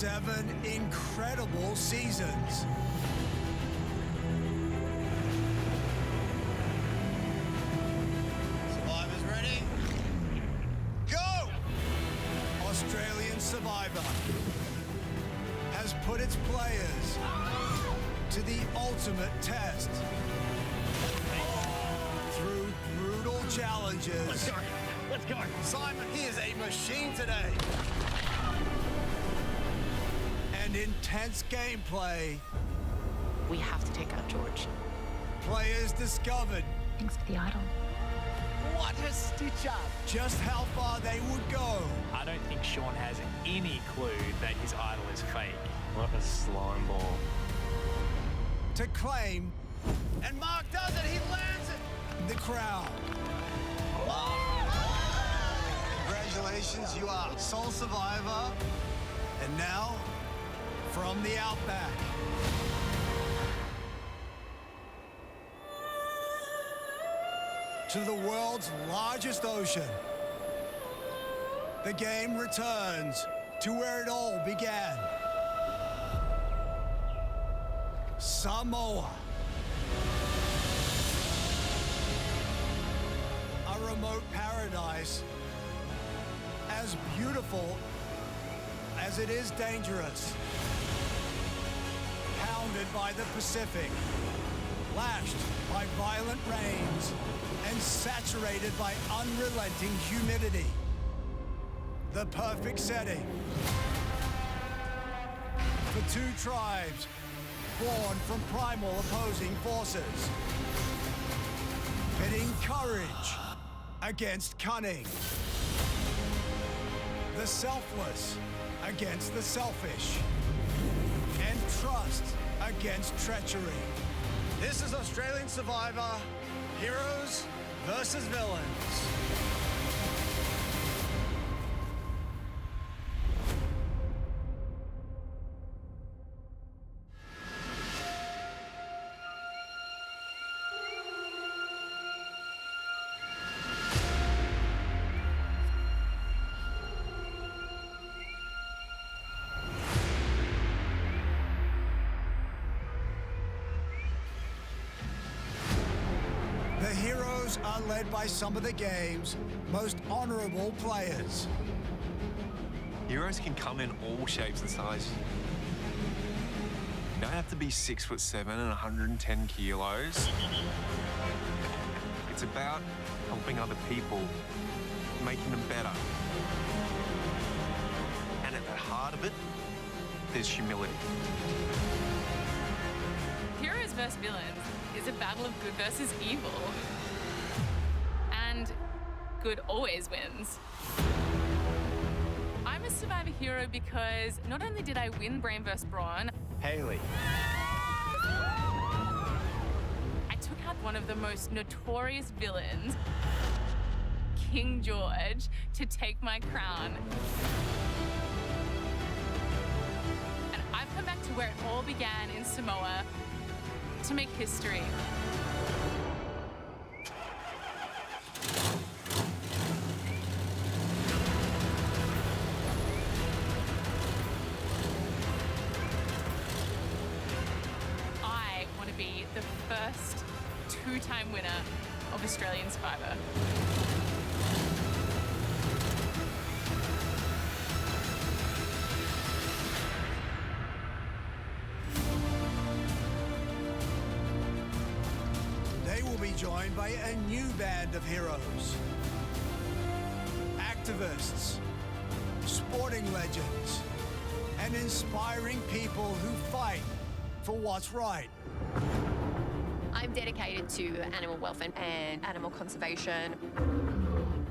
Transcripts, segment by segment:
7 incredible seasons. Survivors ready? Go! Australian Survivor has put its players to the ultimate test. Through brutal challenges. Let's go. Let's go. Simon, he is a machine today. And intense gameplay. We have to take out George. Players discovered Thanks for the idol. What a stitch up. just how far they would go. I don't think Sean has any clue that his idol is fake. What a slime ball. To claim And Mark does it. He lands it. the crown. Congratulations, you are sole survivor. And now, from the Outback, to the world's largest ocean, the game returns to where it all began. Samoa. A remote paradise as beautiful as it is dangerous. Pounded by the Pacific, lashed by violent rains, and saturated by unrelenting humidity. The perfect setting for two tribes born from primal opposing forces, pitting courage against cunning, the selfless against the selfish, and trust against treachery. This is Australian Survivor, heroes versus villains. The heroes are led by some of the game's most honorable players. Heroes can come in all shapes and sizes. You don't have to be 6'7" and 110 kilos. It's about helping other people, making them better. And at the heart of it, there's humility. Heroes vs. Villains is a battle of good versus evil. And good always wins. I'm a Survivor hero because not only did I win Brain vs. Brawn, Haley. I took out one of the most notorious villains, King George, to take my crown. And I've come back to where it all began in Samoa to make history. I want to be the first two-time winner of Australian Survivor. They will be joined by a new band of heroes. Activists, sporting legends, and inspiring people who fight for what's right. I'm dedicated to animal welfare and animal conservation,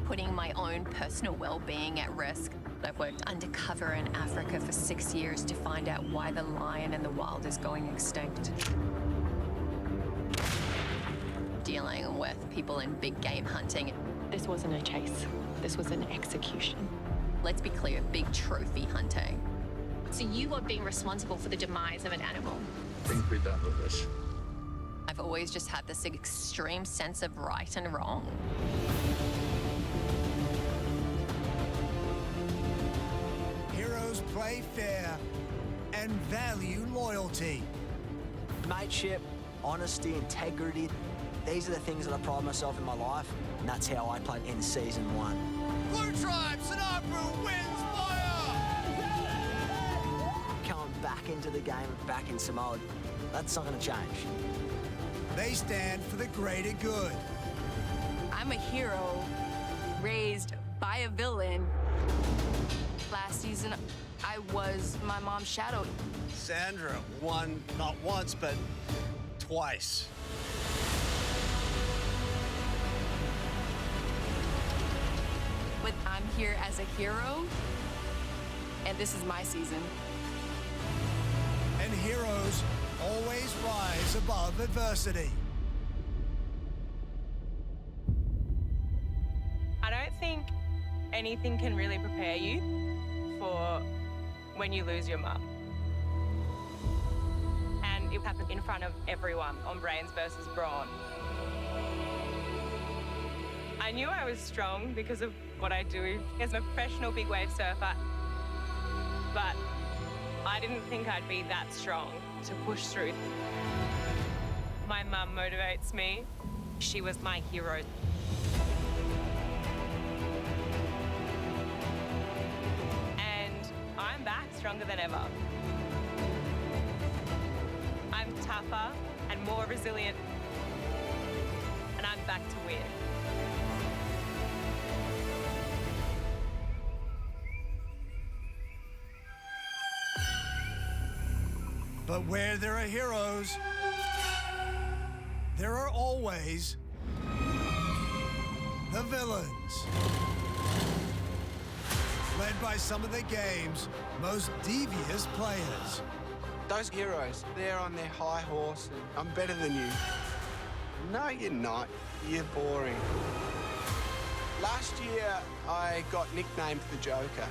putting my own personal well-being at risk. I've worked undercover in Africa for 6 years to find out why the lion in the wild is going extinct. Dealing with people in big game hunting. This wasn't a chase. This was an execution. Let's be clear, big trophy hunting. So you are being responsible for the demise of an animal. I think we're done with this. I've always just had this extreme sense of right and wrong. Heroes play fair and value loyalty. Mateship, honesty, integrity, these are the things that I pride myself in my life, and that's how I played in Season 1. Blue Tribe, Sanabu wins fire! Coming back into the game, back in Samoa, that's not going to change. They stand for the greater good. I'm a hero raised by a villain. Last season, I was my mom's shadow. Sandra won not once, but twice. But I'm here as a hero, and this is my season. And heroes always rise above adversity. I don't think anything can really prepare you for when you lose your mum. And it happened in front of everyone on Brains versus Brawn. I knew I was strong because of what I do as a professional big wave surfer, but I didn't think I'd be that strong to push through. My mum motivates me. She was my hero. And I'm back stronger than ever. I'm tougher and more resilient, and I'm back to win. But where there are heroes, there are always the villains. Led by some of the game's most devious players. Those heroes, they're on their high horse and I'm better than you. No, you're not. You're boring. Last year, I got nicknamed the Joker.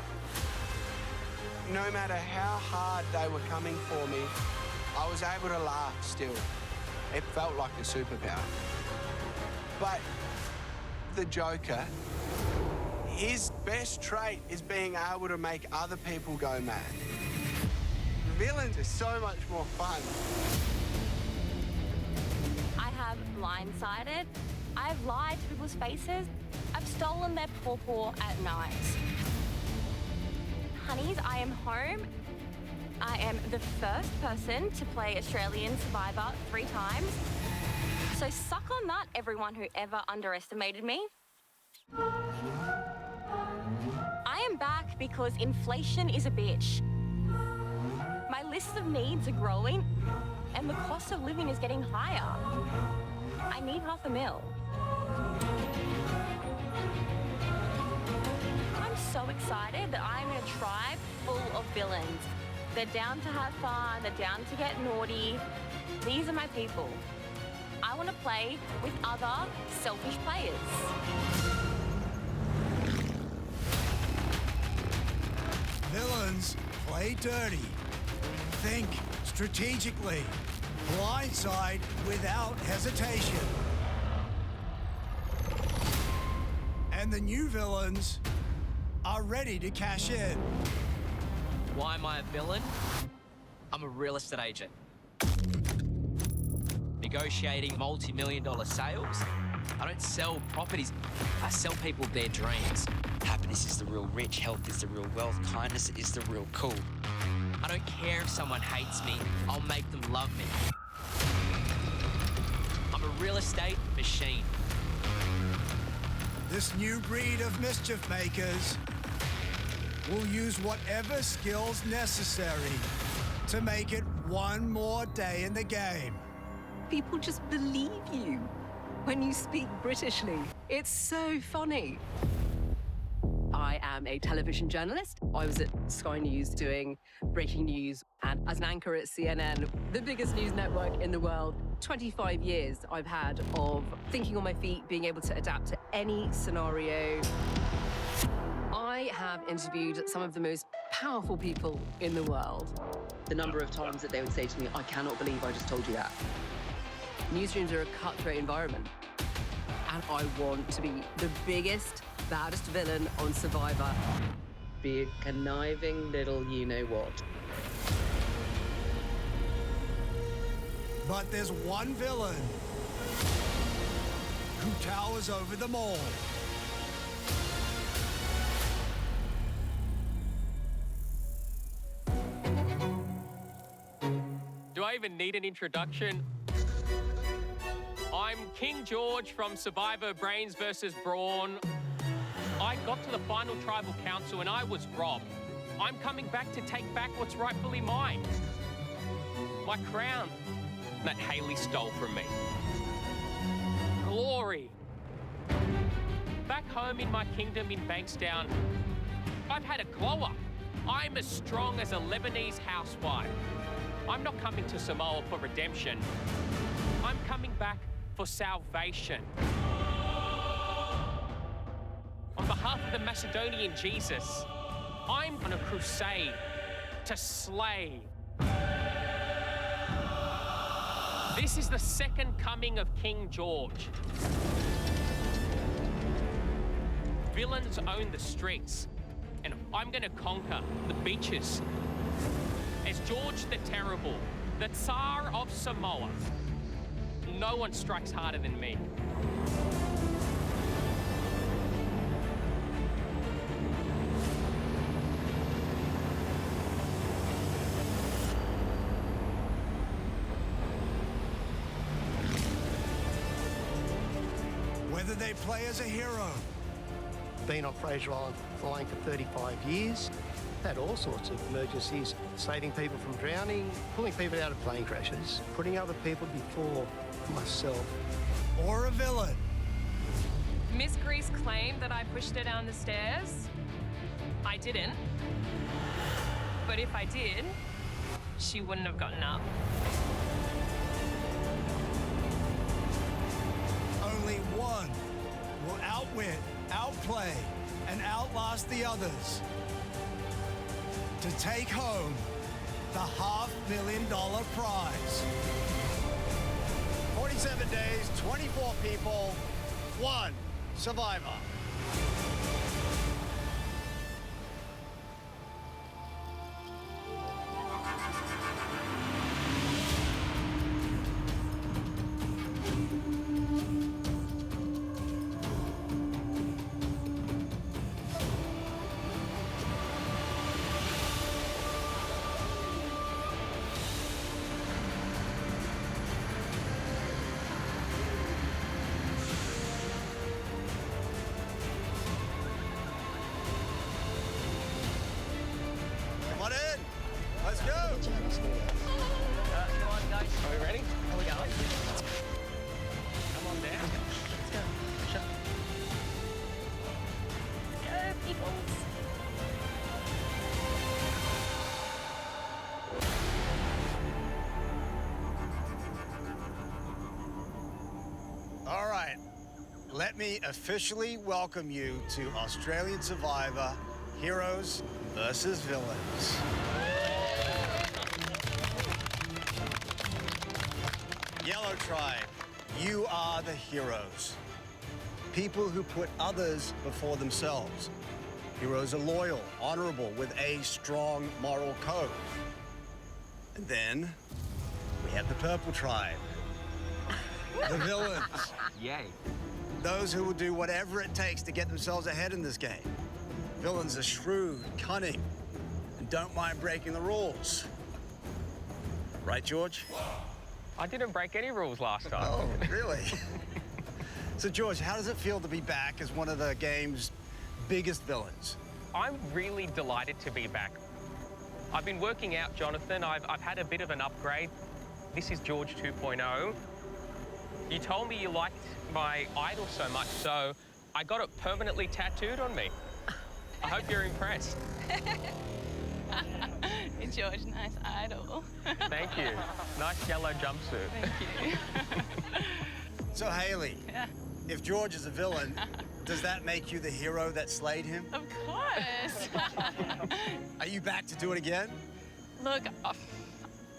No matter how hard they were coming for me, I was able to laugh still. It felt like a superpower. But the Joker, his best trait is being able to make other people go mad. Villains are so much more fun. I have blindsided. I've lied to people's faces. I've stolen their pawpaw at night. Honeys, I am home. I am the first person to play Australian Survivor 3 times. So suck on that, everyone who ever underestimated me. I am back because inflation is a bitch. My list of needs are growing, and the cost of living is getting higher. I need $500,000. I'm so excited that I'm in a tribe full of villains. They're down to have fun, they're down to get naughty. These are my people. I want to play with other selfish players. Villains play dirty. Think strategically. Blindside without hesitation. And the new villains are ready to cash in. Why am I a villain? I'm a real estate agent. Negotiating multi-million-dollar sales. I don't sell properties. I sell people their dreams. Happiness is the real rich, health is the real wealth, kindness is the real cool. I don't care if someone hates me, I'll make them love me. I'm a real estate machine. This new breed of mischief makers will use whatever skills necessary to make it one more day in the game. People just believe you when you speak Britishly. It's so funny. I am a television journalist. I was at Sky News doing breaking news, and as an anchor at CNN, the biggest news network in the world. 25 years I've had of thinking on my feet, being able to adapt to any scenario. I have interviewed some of the most powerful people in the world. The number of times that they would say to me, I cannot believe I just told you that. Newsrooms are a cutthroat environment, and I want to be the biggest, baddest villain on Survivor. Be a conniving little you-know-what. But there's one villain who towers over them all. Do I even need an introduction? I'm King George from Survivor Brains vs. Brawn. I got to the final tribal council and I was robbed. I'm coming back to take back what's rightfully mine. My crown that Haley stole from me. Glory. Back home in my kingdom in Bankstown, I've had a glow up. I'm as strong as a Lebanese housewife. I'm not coming to Samoa for redemption. I'm coming back for salvation. On behalf of the Macedonian Jesus, I'm on a crusade to slay. This is the second coming of King George. Villains own the streets, and I'm gonna conquer the beaches. As George the Terrible, the Tsar of Samoa, no one strikes harder than me. Whether they play as a hero, been on Fraser Island flying for 35 years, had all sorts of emergencies, saving people from drowning, pulling people out of plane crashes, putting other people before myself. Or a villain. Miss Grease claimed that I pushed her down the stairs. I didn't. But if I did, she wouldn't have gotten up. Only one will outwit, outplay, and outlast the others to take home the $500,000 prize. 47 days, 24 people, 1 survivor. Come on in. Let's go. Come on, guys. Are we ready? Are we going? Come on down. Let's go. Sure. Go, peoples. All right. Let me officially welcome you to Australian Survivor Heroes versus Villains. Yellow Tribe, you are the heroes. People who put others before themselves. Heroes are loyal, honorable, with a strong moral code. And then we have the Purple Tribe, the villains. Yay. Those who will do whatever it takes to get themselves ahead in this game. Villains are shrewd, cunning, and don't mind breaking the rules. Right, George? I didn't break any rules last time. Oh, really? So, George, how does it feel to be back as one of the game's biggest villains? I'm really delighted to be back. I've been working out, Jonathan. I've had a bit of an upgrade. This is George 2.0. You told me you liked my idol so much, so I got it permanently tattooed on me. I hope you're impressed. Hey, George, nice idol. Thank you. Nice yellow jumpsuit. Thank you. So, Haley, Yeah. if George is a villain, does that make you the hero that slayed him? Of course. Are you back to do it again? Look,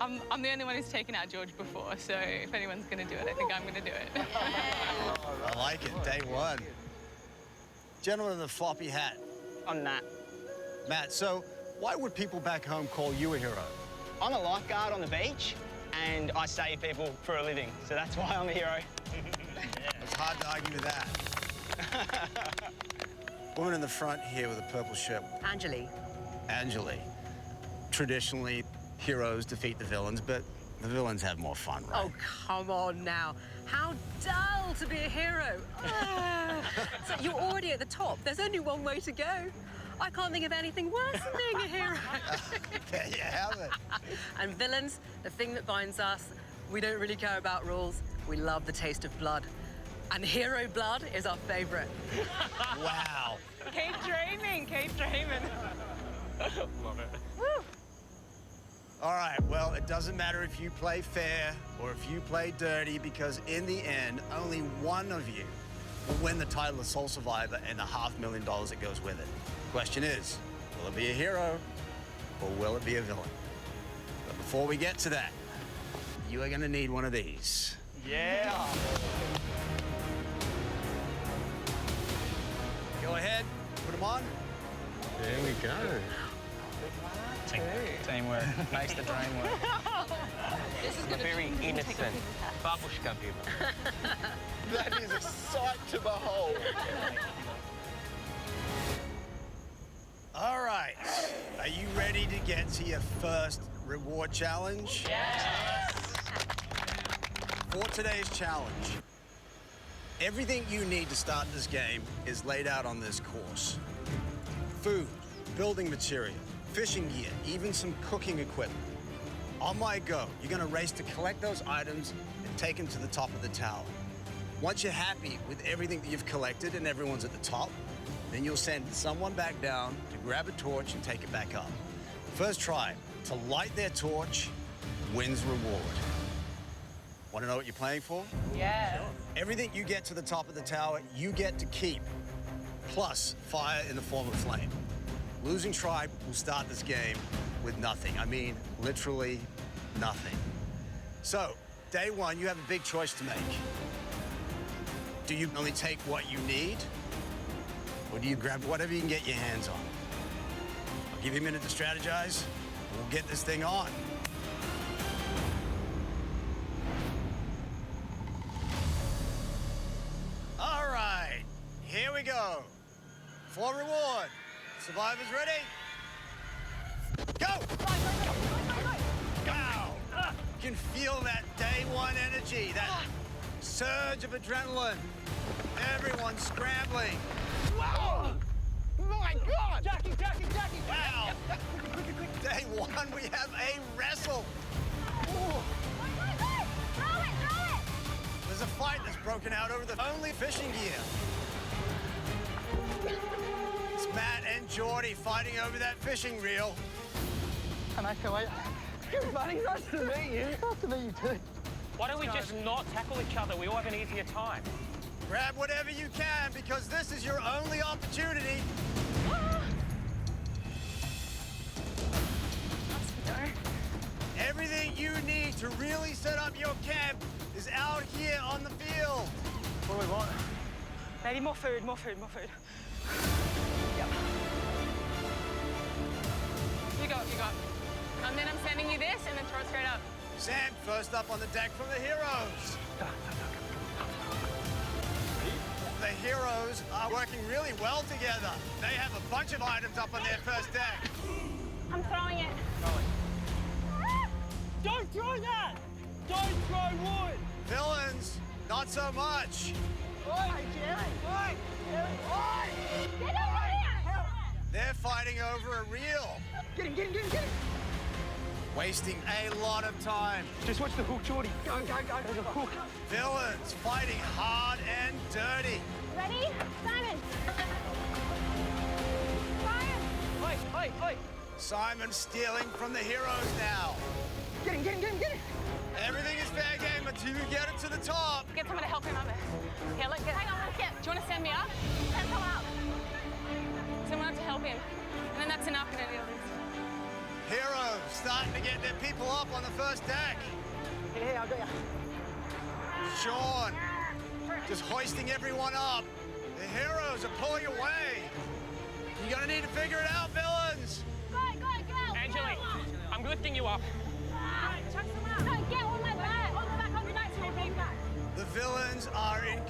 I'm the only one who's taken out George before, so if anyone's going to do it, I think I'm going to do it. I like it, day one. Gentleman in the floppy hat. I'm Matt. Matt, so why would people back home call you a hero? I'm a lifeguard on the beach, and I save people for a living. So that's why I'm a hero. It's hard to argue with that. Woman in the front here with a purple shirt. Anjali. Anjali. Traditionally, heroes defeat the villains, but the villains have more fun, right? Oh, come on now. How dull to be a hero. So you're already at the top. There's only one way to go. I can't think of anything worse than being a hero. There you have it. And villains, the thing that binds us, we don't really care about rules. We love the taste of blood. And hero blood is our favourite. Wow. Keep dreaming, keep dreaming. Love it. Woo. All right, well, it doesn't matter if you play fair or if you play dirty, because in the end, only one of you will win the title of Sole Survivor and the $500,000 that goes with it. Question is, will it be a hero or will it be a villain? But before we get to that, you are gonna need one of these. Yeah. Go ahead, put them on. There we go. Teamwork makes the dream work. This is very innocent babushka humour. That is a sight to behold. All right, are you ready to get to your first reward challenge? Yes. For today's challenge, everything you need to start this game is laid out on this course. Food, building material, fishing gear, even some cooking equipment. On my go, you're gonna race to collect those items and take them to the top of the tower. Once you're happy with everything that you've collected and everyone's at the top, then you'll send someone back down to grab a torch and take it back up. First try to light their torch wins reward. Want to know what you're playing for? Yeah. Everything you get to the top of the tower, you get to keep, plus fire in the form of flame. Losing tribe will start this game with nothing. I mean, literally nothing. So, day one, you have a big choice to make. Do you only take what you need? Or do you grab whatever you can get your hands on? I'll give you a minute to strategize, and we'll get this thing on. All right, here we go. For reward. Survivors ready? Go! Wow! You can feel that day one energy, that surge of adrenaline. Everyone's scrambling. Wow! My God! Jackie! Wow! Day one, we have a wrestle. There's a fight that's broken out over the only fishing gear. It's Matt and Geordie fighting over that fishing reel. And I feel like, Good buddy, nice to meet you. Nice to meet you too. Why don't we just not tackle each other? We all have an easier time. Grab whatever you can, because this is your only opportunity. Everything you need to really set up your camp is out here on the field. What do we want? Maybe more food. Yep. You go. And then I'm sending you this and then throw it straight up. Sam, first up on the deck from the heroes. The heroes are working really well together. They have a bunch of items up on their first deck. I'm throwing it. Don't throw that! Don't throw wood! Villains, not so much. Oi, Jerry! Get over here! They're fighting over a reel, Get him! wasting a lot of time. Just watch the hook, Geordie. Go! There's a hook. Villains fighting hard and dirty. Ready? Simon! Fire! Oi! Simon stealing from the heroes now. Get him! Everything is fair game until you get it to the top. Get someone to help him up there. Here, look, hang on, do you want to send me up? Send someone up. Someone up to help him. And then that's enough in any of this. Heroes starting to get their people up on the first deck. Yeah, I got you. Sean just hoisting everyone up. The heroes are pulling away. You're gonna need to figure it out, villains. Go! Angeli, I'm lifting you up. Chuck someone up. No, get one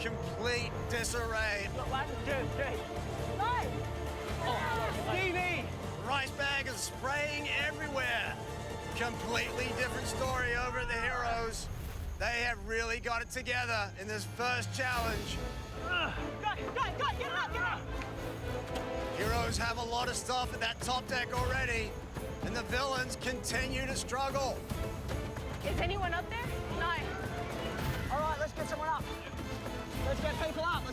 complete disarray. Look, lads, Jay. No! Oh, Stevie! Rice bag is spraying everywhere. Completely different story over at the Heroes. They have really got it together in this first challenge. Go, get it up! Heroes have a lot of stuff at that top deck already, and the villains continue to struggle. Is anyone up there? No. All right, let's get someone up. Let's get people up.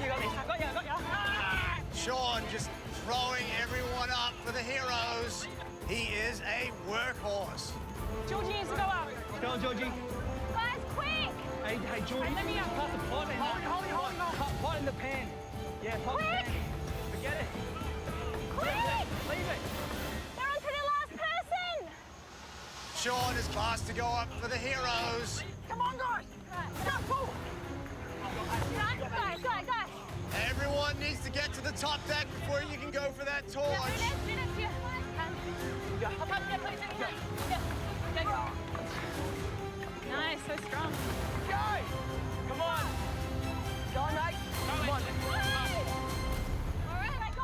You got this. I got you. Ah! Sean just throwing everyone up for the Heroes. He is a workhorse. Georgie needs to go up. Go on, Georgie. Guys, quick! Hey, Georgie. Hey, let me up. Pass the pot in. Hold on. Pot in the pan. Yeah, pot in the pan. Forget it. Quick! Leave it. They're on to the last person! Sean is asked to go up for the Heroes. Come on, guys. Go, pull. Guys. Everyone needs to get to the top deck before you can go for that torch. Nice, so strong. Go! Come on. Go, mate. Come on. All right, go.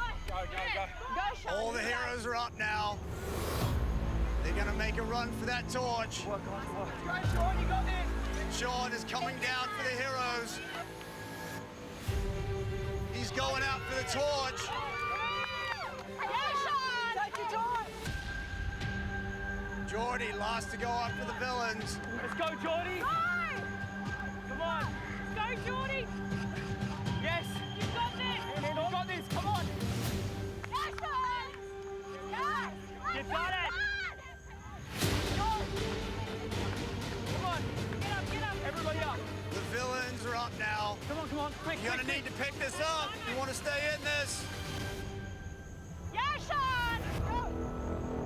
Go, Sean. All the Heroes are up now. They're gonna make a run for that torch. Go, Sean, you got this. Sean is coming down for the Heroes. He's going out for the torch. Take your time. Geordie last to go up for the villains. Let's go, Geordie. Come on. Go, Geordie. Yes. You got this. You got this. Come on. Yes, Sean. Yes. You got it. Come on. Get up. Everybody up. The villains are up now. Come on. Quick. You're gonna need to pick this up. You want to stay in this. Yeah, Sean. Go.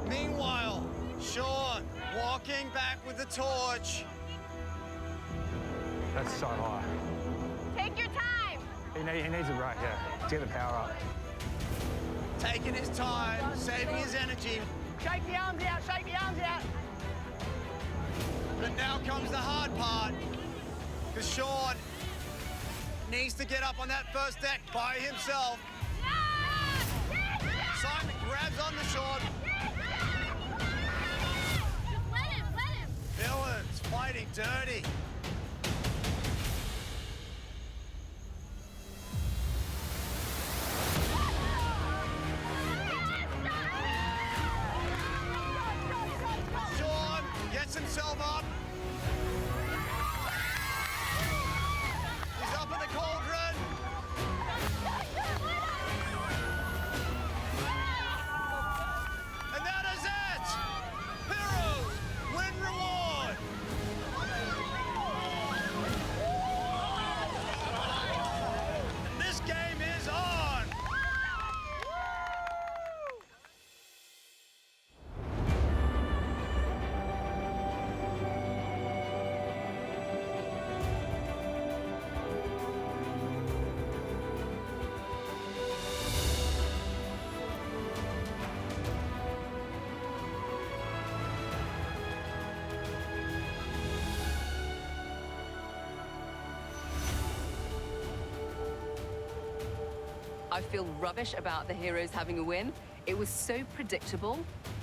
Meanwhile, Sean walking back with the torch. That's so high. Take your time. He needs it right here to get the power up. Taking his time, saving his energy. Shake the arms out. But now comes the hard part. Because Sean needs to get up on that first deck by himself. Simon grabs onto Sean. Just let him. Villains fighting dirty. Sean gets himself up. He's up in the cauldron. And that is it. Heroes win reward. This game is on. I feel rubbish about the Heroes having a win. It was so predictable.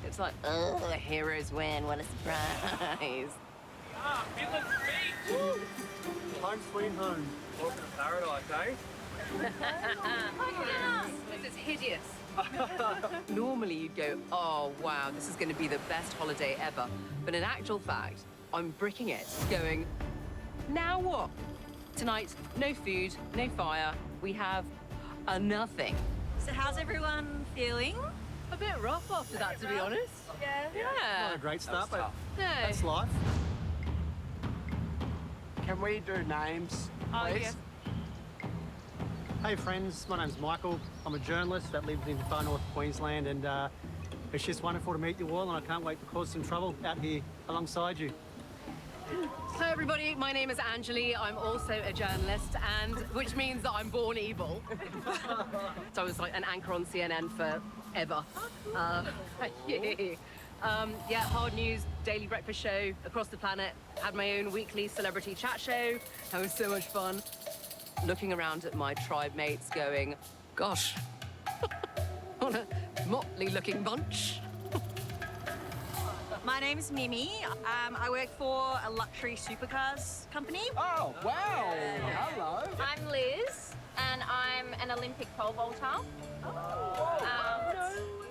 It's like, oh, the Heroes win. What a surprise. Villains beat. Home sweet home. Welcome to paradise, eh? This is hideous. Normally you'd go, oh, wow, this is going to be the best holiday ever. But in actual fact, I'm bricking it, going, now what? Tonight, no food, no fire. We have a nothing. So how's everyone feeling? A bit rough after that, to be honest. Yeah. Not a great start, but No. that's life. Can we do names, Oh, please? yes. Hey friends, my name's Michael. I'm a journalist that lives in far north Queensland, and it's just wonderful to meet you all, and I can't wait to cause some trouble out here alongside you. Hi everybody, my name is Anjali. I'm also a journalist, and which means that I'm born evil. So I was like an anchor on CNN forever. Yeah. Yeah, hard news, daily breakfast show across the planet. Had my own weekly celebrity chat show. That was so much fun. Looking around at my tribe mates going, gosh, what a motley-looking bunch. My name's Mimi. I work for a luxury supercars company. Oh, wow. Hello. I'm Liz, and I'm an Olympic pole vaulter.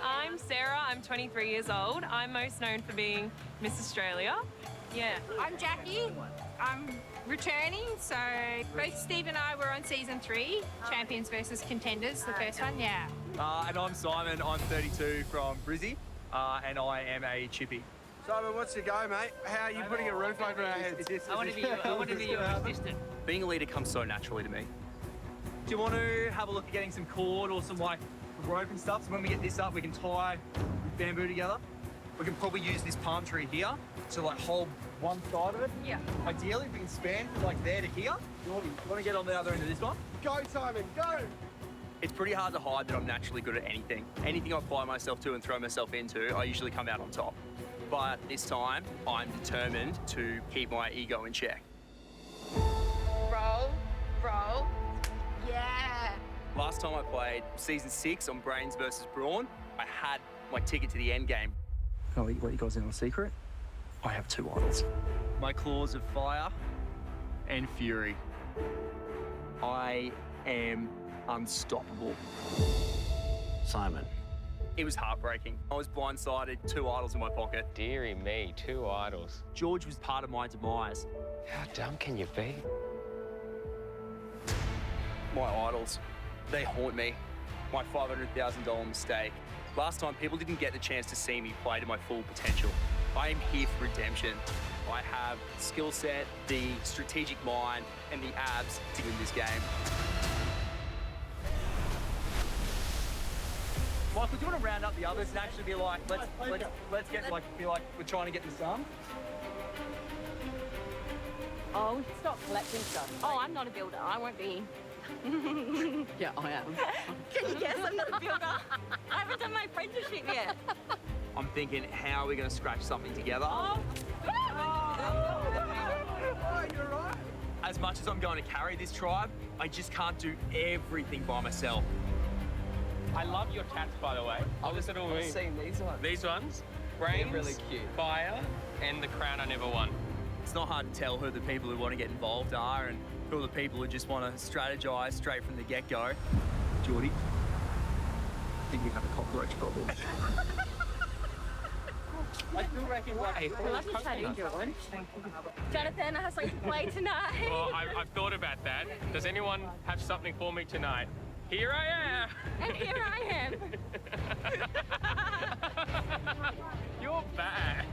I'm Sarah. I'm 23 years old. I'm most known for being Miss Australia. Yeah. I'm Jackie. I'm returning, so both Steve and I were on season 3, Champions versus Contenders, the first one, yeah. And I'm Simon. I'm 32 from Brizzy, and I am a chippy. Simon, what's your go, mate? How are you putting a roof over our heads? I want to be your assistant. Being a leader comes so naturally to me. Do you want to have a look at getting some cord or some like rope and stuff? So when we get this up, we can tie bamboo together. We can probably use this palm tree here to like hold one side of it. Yeah. Ideally, we can span from like there to here. You want to get on the other end of this one? Go, Simon, go! It's pretty hard to hide that I'm naturally good at anything. Anything I apply myself to and throw myself into, I usually come out on top. But this time, I'm determined to keep my ego in check. Roll, roll, yeah. Last time I played season 6 on Brains versus Brawn, I had my ticket to the end game. I'll let you guys in on a secret. I have 2 idols. My claws of fire and fury. I am unstoppable. Simon. It was heartbreaking. I was blindsided, 2 idols in my pocket. Deary me, 2 idols. George was part of my demise. How dumb can you be? My idols, they haunt me. My $500,000 mistake. Last time, people didn't get the chance to see me play to my full potential. I am here for redemption. I have the skill set, the strategic mind, and the abs to win this game. Michael, do you want to round up the others and actually be like, let's get like, feel like we're trying to get this done? Oh, we should stop collecting stuff. Oh, I'm not a builder. I won't be. Yeah, I am. Can you guess I'm not a builder? I haven't done my apprenticeship yet. I'm thinking, how are we going to scratch something together? Oh, you're right. As much as I'm going to carry this tribe, I just can't do everything by myself. I love your tats, by the way. What does it all mean? Seeing these ones. These ones? Brains, They're really cute. Fire, and the crown I never won. It's not hard to tell who the people who want to get involved are and who are the people who just want to strategize straight from the get-go. Geordie, I think we have a cockroach problem. I do reckon Jonathan, I have something to play tonight. Well, I've thought about that. Does anyone have something for me tonight? Here I am. And here I am. You're bad.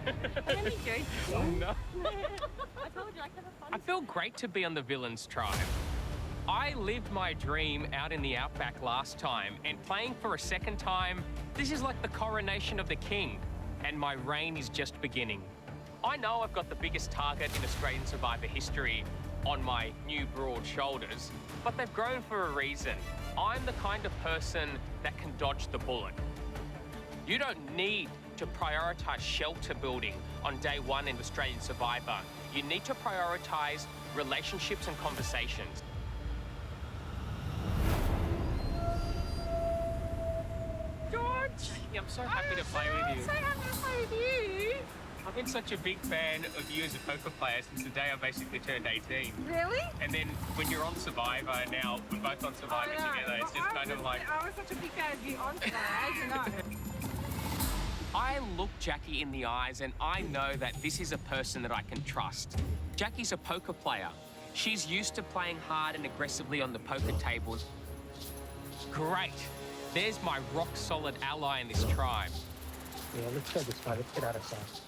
I'm only joking. No. I told you I could have fun. I feel great to be on the villains tribe. I lived my dream out in the outback last time, and playing for a second time, this is like the coronation of the king, and my reign is just beginning. I know I've got the biggest target in Australian Survivor history on my new broad shoulders, but they've grown for a reason. I'm the kind of person that can dodge the bullet. You don't need to prioritise shelter building on day 1 in Australian Survivor. You need to prioritise relationships and conversations. George! I'm so happy to play with you. So happy to play with you. I've been such a big fan of you as a poker player since the day I basically turned 18. Really? And then when you're on Survivor, now we're both on Survivor together, it's just kind of like... I was such a big fan of you on Survivor, as you know. I look Jackie in the eyes and I know that this is a person that I can trust. Jackie's a poker player. She's used to playing hard and aggressively on the poker tables. Great. There's my rock-solid ally in this tribe. Yeah, let's go this way. Let's get out of sight.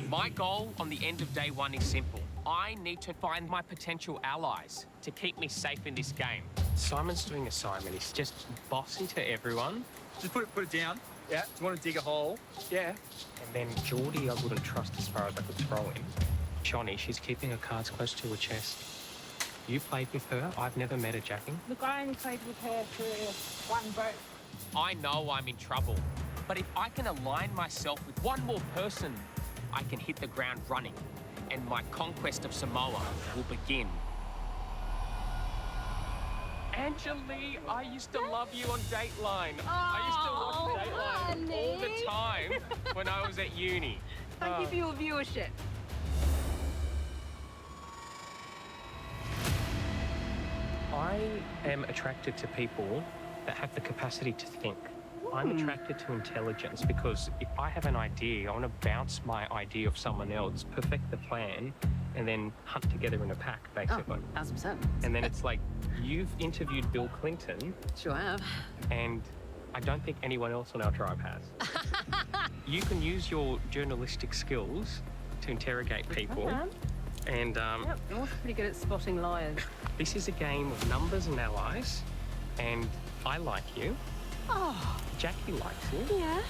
My goal on the end of day 1 is simple. I need to find my potential allies to keep me safe in this game. Simon's doing a Simon. He's just bossy to everyone. Just put it down. Yeah. Do you want to dig a hole? Yeah. And then Geordie, I wouldn't trust as far as I could throw him. Johnny, she's keeping her cards close to her chest. You played with her. I've never met her, Jackie. Look, I only played with her for 1 vote. I know I'm in trouble. But if I can align myself with one more person, I can hit the ground running, and my conquest of Samoa will begin. Angeli, I used to love you on Dateline. I used to watch Dateline all the time when I was at uni. Thank you for your viewership. I am attracted to people that have the capacity to think. I'm attracted to intelligence because if I have an idea, I want to bounce my idea off someone else, perfect the plan, and then hunt together in a pack, basically. 1,000%. And then it's like, you've interviewed Bill Clinton. Sure have. And I don't think anyone else on our tribe has. You can use your journalistic skills to interrogate people. And Yep, I'm also pretty good at spotting liars. this is a game of numbers and allies. And I like you. Oh. Jackie likes you. Yeah.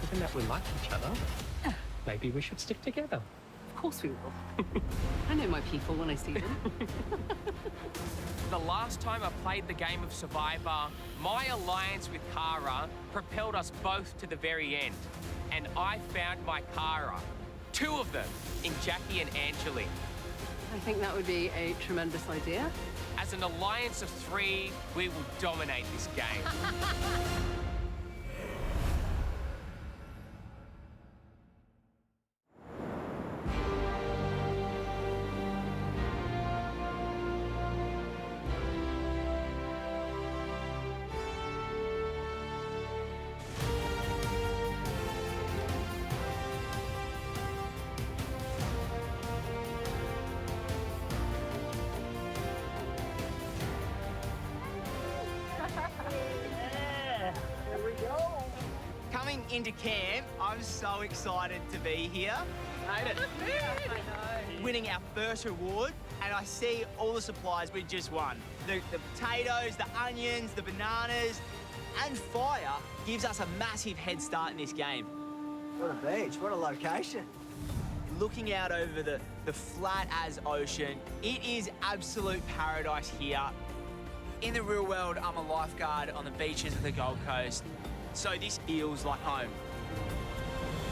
Given that we like each other, maybe we should stick together. Of course we will. I know my people when I see them. The last time I played the game of Survivor, my alliance with Kara propelled us both to the very end. And I found my Kara, 2 of them, in Jackie and Angeli. I think that would be a tremendous idea. As an alliance of 3, we will dominate this game. Coming into camp, I'm so excited to be here. Made it. I know. Winning our first reward, and I see all the supplies we just won. The potatoes, the onions, the bananas, and fire gives us a massive head start in this game. What a beach, what a location. Looking out over the flat as ocean, it is absolute paradise here. In the real world, I'm a lifeguard on the beaches of the Gold Coast, so this feels like home.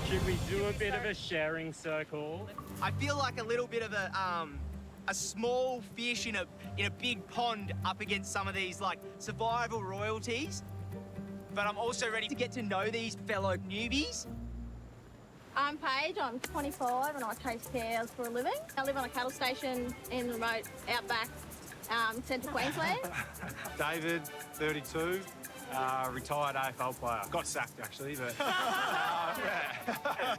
Should we do a bit of a sharing circle? I feel like a little bit of a small fish in a big pond up against some of these like survival royalties. But I'm also ready to get to know these fellow newbies. I'm Paige, I'm 25 and I chase cows for a living. I live on a cattle station in the remote outback, central Queensland. David, 32, retired AFL player. Got sacked actually, but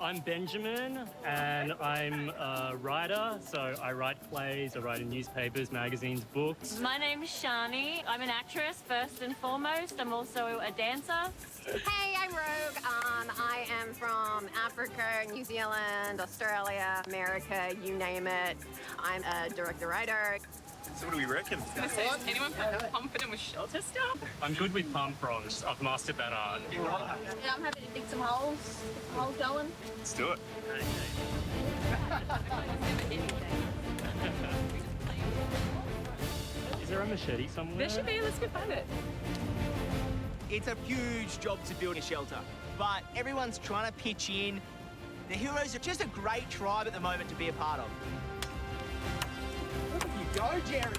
I'm Benjamin, and I'm a writer, so I write plays, I write in newspapers, magazines, books. My name's Shani. I'm an actress, first and foremost. I'm also a dancer. Hey, I'm Rogue. I am from Africa, New Zealand, Australia, America, you name it. I'm a director-writer. So what do we reckon? Is anyone confident with shelter stuff? I'm good with palm fronds. I've mastered that art. Yeah, I'm happy to dig some holes. Get some holes going. Let's do it. Is there a machete somewhere? There should be. Let's go find it. It's a huge job to build a shelter, but everyone's trying to pitch in. The Heroes are just a great tribe at the moment to be a part of. Look at you go, Jerry.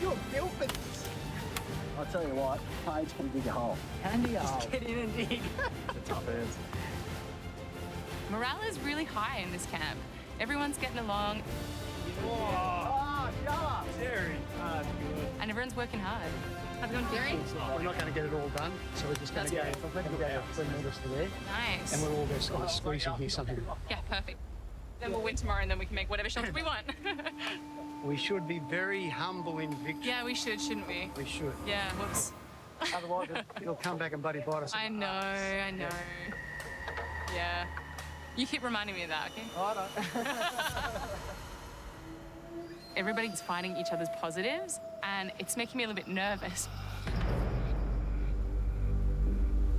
You're built for this. I'll tell you what, Paige can dig a hole. Can dig a hole. Just get in and dig. The top ends. Morale is really high in this camp. Everyone's getting along. Oh, shut up. Jerry. And everyone's working hard. How's it going, Jerry? We're not going to get it all done, so we're just going to go 3 metres to there. Nice. And we'll all just kind of squeeze in here something. Yeah, perfect. Then we'll win tomorrow and then we can make whatever shelter we want. We should be very humble in victory. Yeah, we should, shouldn't we? We should. Yeah, whoops. Otherwise, it'll come back and bloody bite us. I know. Yeah. You keep reminding me of that, okay? I know. Everybody's finding each other's positives and it's making me a little bit nervous.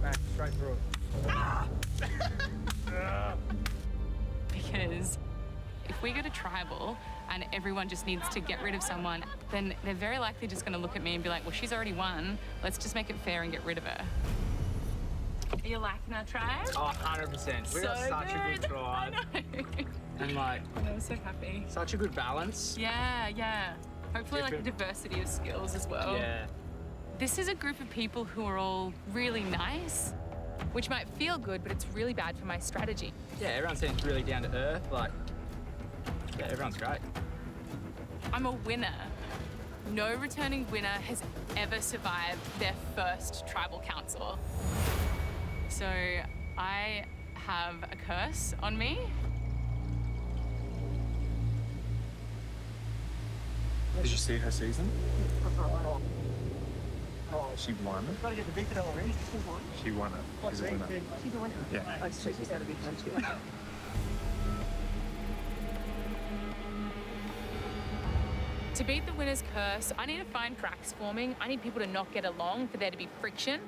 Back, straight through it. Because if we go to tribal and everyone just needs to get rid of someone, then they're very likely just going to look at me and be like, well, she's already won. Let's just make it fair and get rid of her. Are you liking our tribe? Oh, 100%. We got So such a good good. tribe. I know. And like, I'm so happy. such a good balance. Yeah. Hopefully like a diversity of skills as well. Yeah. This is a group of people who are all really nice, which might feel good, but it's really bad for my strategy. Yeah, everyone seems really down to earth. Like, yeah, everyone's great. I'm a winner. No returning winner has ever survived their first tribal council. So I have a curse on me. Did you see her season? She won. Gotta get the big pedal already. She won it. She's a winner. She's a winner. Yeah. I just checked this out a bit. To beat the winner's curse, I need to find cracks forming. I need people to not get along, for there to be friction,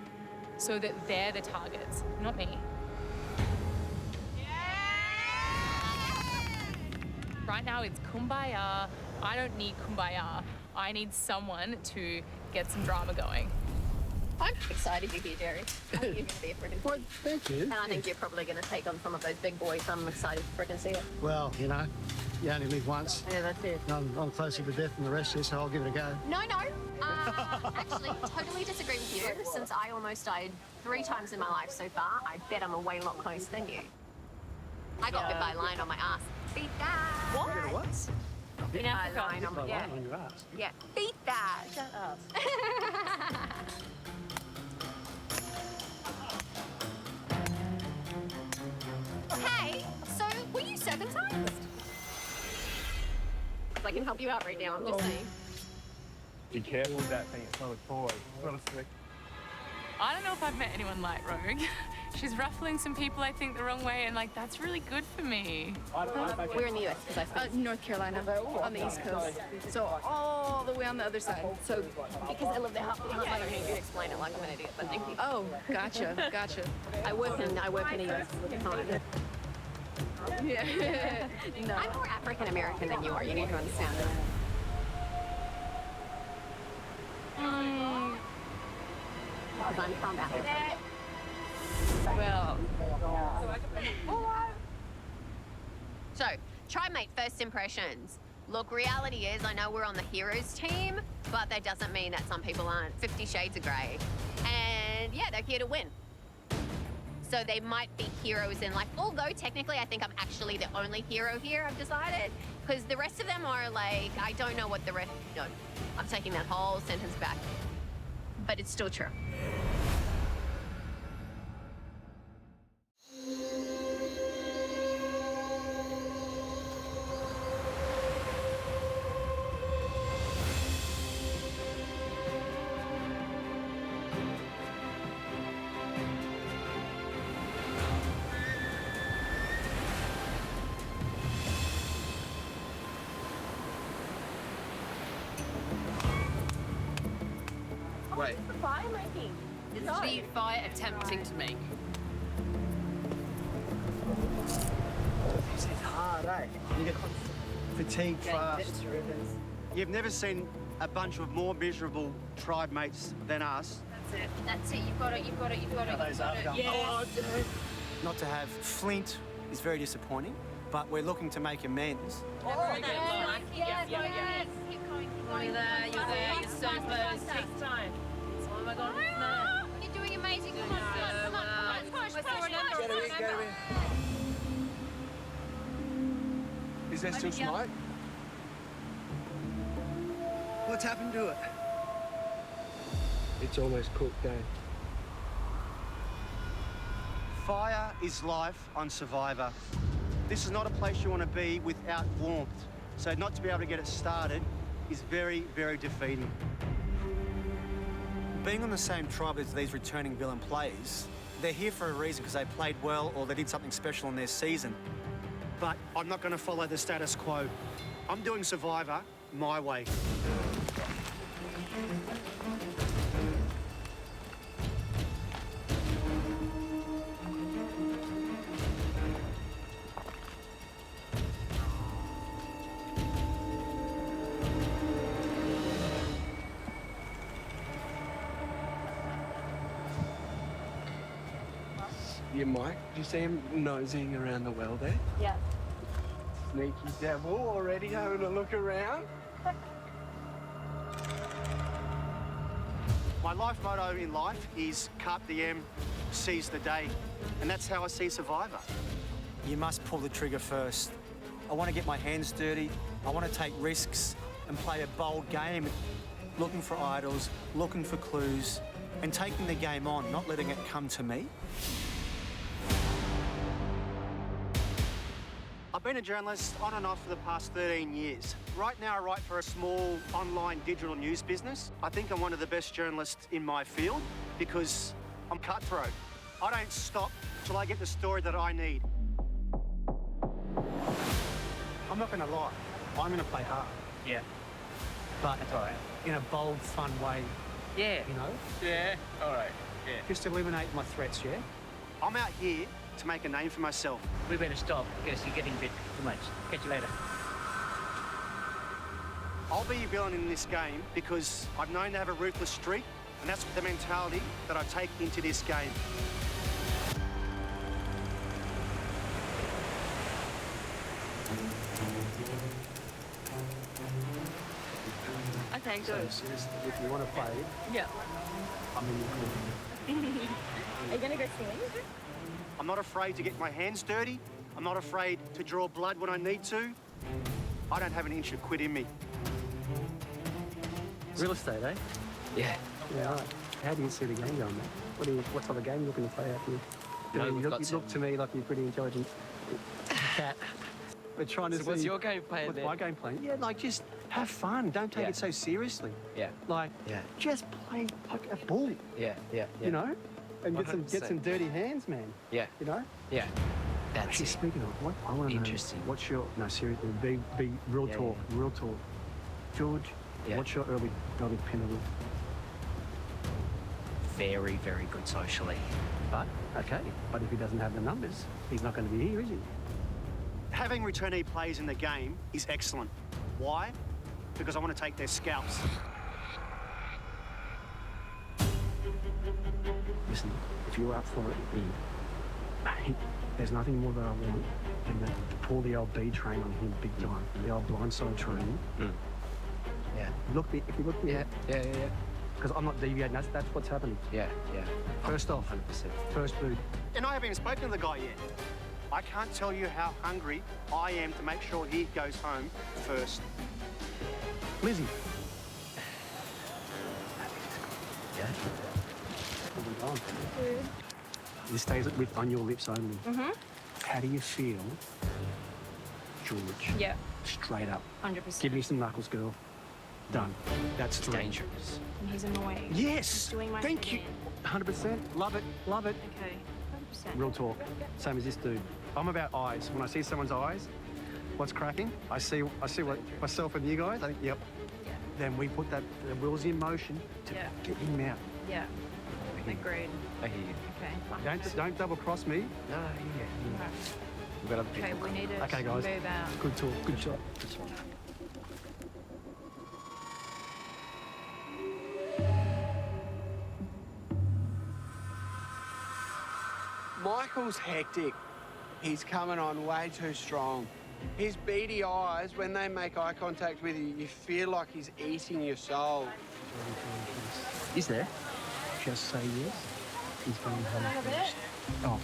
so that they're the targets, not me. Right now it's kumbaya. I don't need kumbaya. I need someone to get some drama going. I'm excited you're here, Jerry. I think you're going to be a freaking Well, thank you. And I think you're probably going to take on some of those big boys. I'm excited to freaking see it. Well, you know, you only live once. Yeah, that's it. I'm closer to death than the rest of you, so I'll give it a go. No. Actually, totally disagree with you. Since I almost died 3 times in my life so far, I bet I'm a way lot closer than you. I got bit by a lion on my ass. Beat that. What? You got a what? In Africa. Bit by a Yeah. lion on your ass. Yeah. Beat that. Shut up. Hey, so were you circumcised? I can help you out right now, I'm just saying. Be careful with that thing. It's not a toy. It's not a stick. I don't know if I've met anyone like Rogue. She's ruffling some people, I think, the wrong way, and like, that's really good for me. We're in the US because I North Carolina, on the East Coast. So all the way on the other side. So because I live there half the time, I don't need you to explain it like I'm an idiot, but thank you. Oh, gotcha. I work in the US time. Yeah. No. I'm more African American than you are. You need to understand that. Because I'm from Africa. Well. So, try mate, first impressions. Look, reality is, I know we're on the heroes team, but that doesn't mean that some people aren't. 50 Shades of Grey. And yeah, they're here to win. So they might be heroes in like, although technically I think I'm actually the only hero here, I've decided. Because the rest of them are like, I don't know what the rest, no, I'm taking that whole sentence back. But it's still true. Wait. What's the fire making? It's the fire attempting to make. This is hard, eh? You get fatigued fast. You've never seen a bunch of more miserable tribe mates than us. That's it. You've got it. Yeah. Not to have Flint is very disappointing, but we're looking to make amends. You're there, you're so close. Takes time. Oh my god, you're doing amazing. Come on, push. Get her in. Is there still smoke? What's happened to it? It's almost cooked, eh? Fire is life on Survivor. This is not a place you want to be without warmth. So not to be able to get it started is very, very defeating. Being on the same tribe as these returning villain players, they're here for a reason because they played well or they did something special in their season. But I'm not going to follow the status quo. I'm doing Survivor my way. you, Mike. Did you see him nosing around the well there? Yeah. Sneaky devil, already having a look around. My life motto in life is carpe diem, seize the day. And that's how I see Survivor. You must pull the trigger first. I want to get my hands dirty. I want to take risks and play a bold game. Looking for idols, looking for clues, and taking the game on, not letting it come to me. I've been a journalist on and off for the past 13 years. Right now, I write for a small online digital news business. I think I'm one of the best journalists in my field because I'm cutthroat. I don't stop till I get the story that I need. I'm not going to lie. I'm going to play hard. Yeah. But That's all right. in a bold, fun way, Yeah. you know? Yeah. All right. Yeah. Just eliminate my threats, yeah? I'm out here to make a name for myself. We better stop because you're getting a bit too much. Catch you later. I'll be your villain in this game because I'm known to have a ruthless streak, and that's the mentality that I take into this game. Okay, So good. seriously, if you want to play, Yeah. I'm in your corner. Are you going to go swimming? I'm not afraid to get my hands dirty. I'm not afraid to draw blood when I need to. I don't have an inch of quit in me. Real estate, eh? Yeah. Yeah, right. How do you see the game going, mate? What type of game are you looking to play out here? No, you we've look, got you some. look to me like you're pretty intelligent. Cat. We're trying to So see... what's your game plan What's then? my game plan? Yeah, like, just have fun. Don't take Yeah. it so seriously. Yeah. Like, Yeah. just play like a bull, Yeah. Yeah. Yeah. you know? And get 100%. some dirty hands, man. Yeah. You know? Yeah. That's Actually, it. speaking of, what I want to know, Interesting. what's your... No, seriously, be real Yeah, talk, real talk. George, Yeah. what's your early penalty? Very, very good socially. But, okay, but if he doesn't have the numbers, he's not going to be here, is he? Having returnee players in the game is excellent. Why? Because I want to take their scalps. Listen, if you're up for it, mate, there's nothing more that I want than to pull the old B train on him big time. The old blindside train. Yeah. If you look at me, Yeah. Yeah. Yeah. because I'm not deviating, that's what's happening. Yeah. Yeah. First off, 100%. first boot. And I haven't even spoken to the guy yet. I can't tell you how hungry I am to make sure he goes home first. Lizzie. Yeah. Moving on. This stays on your lips only. Mm-hmm. How do you feel, George? Yeah. Straight up. 100%. Give me some knuckles, girl. Done. That's It's three. dangerous. And he's annoying. Yes. Doing my Thank you. hand. 100%. Love it. Love it. Okay. 100%. Real talk. Same as this dude. I'm about eyes. When I see someone's eyes, what's cracking? I see what myself and you guys. I think, yep. Yeah. Then we put the wheels in motion to Yeah. get him out. Yeah. Agreed. I hear you. Okay. Don't double cross me. No, yeah. We've got other people. Okay, we need to Okay, guys. move out. Good talk. Good shot. Good shot. Michael's hectic. He's coming on way too strong. His beady eyes, when they make eye contact with you, you feel like he's eating your soul. Is there? Just say yes. He's going home first. Oh.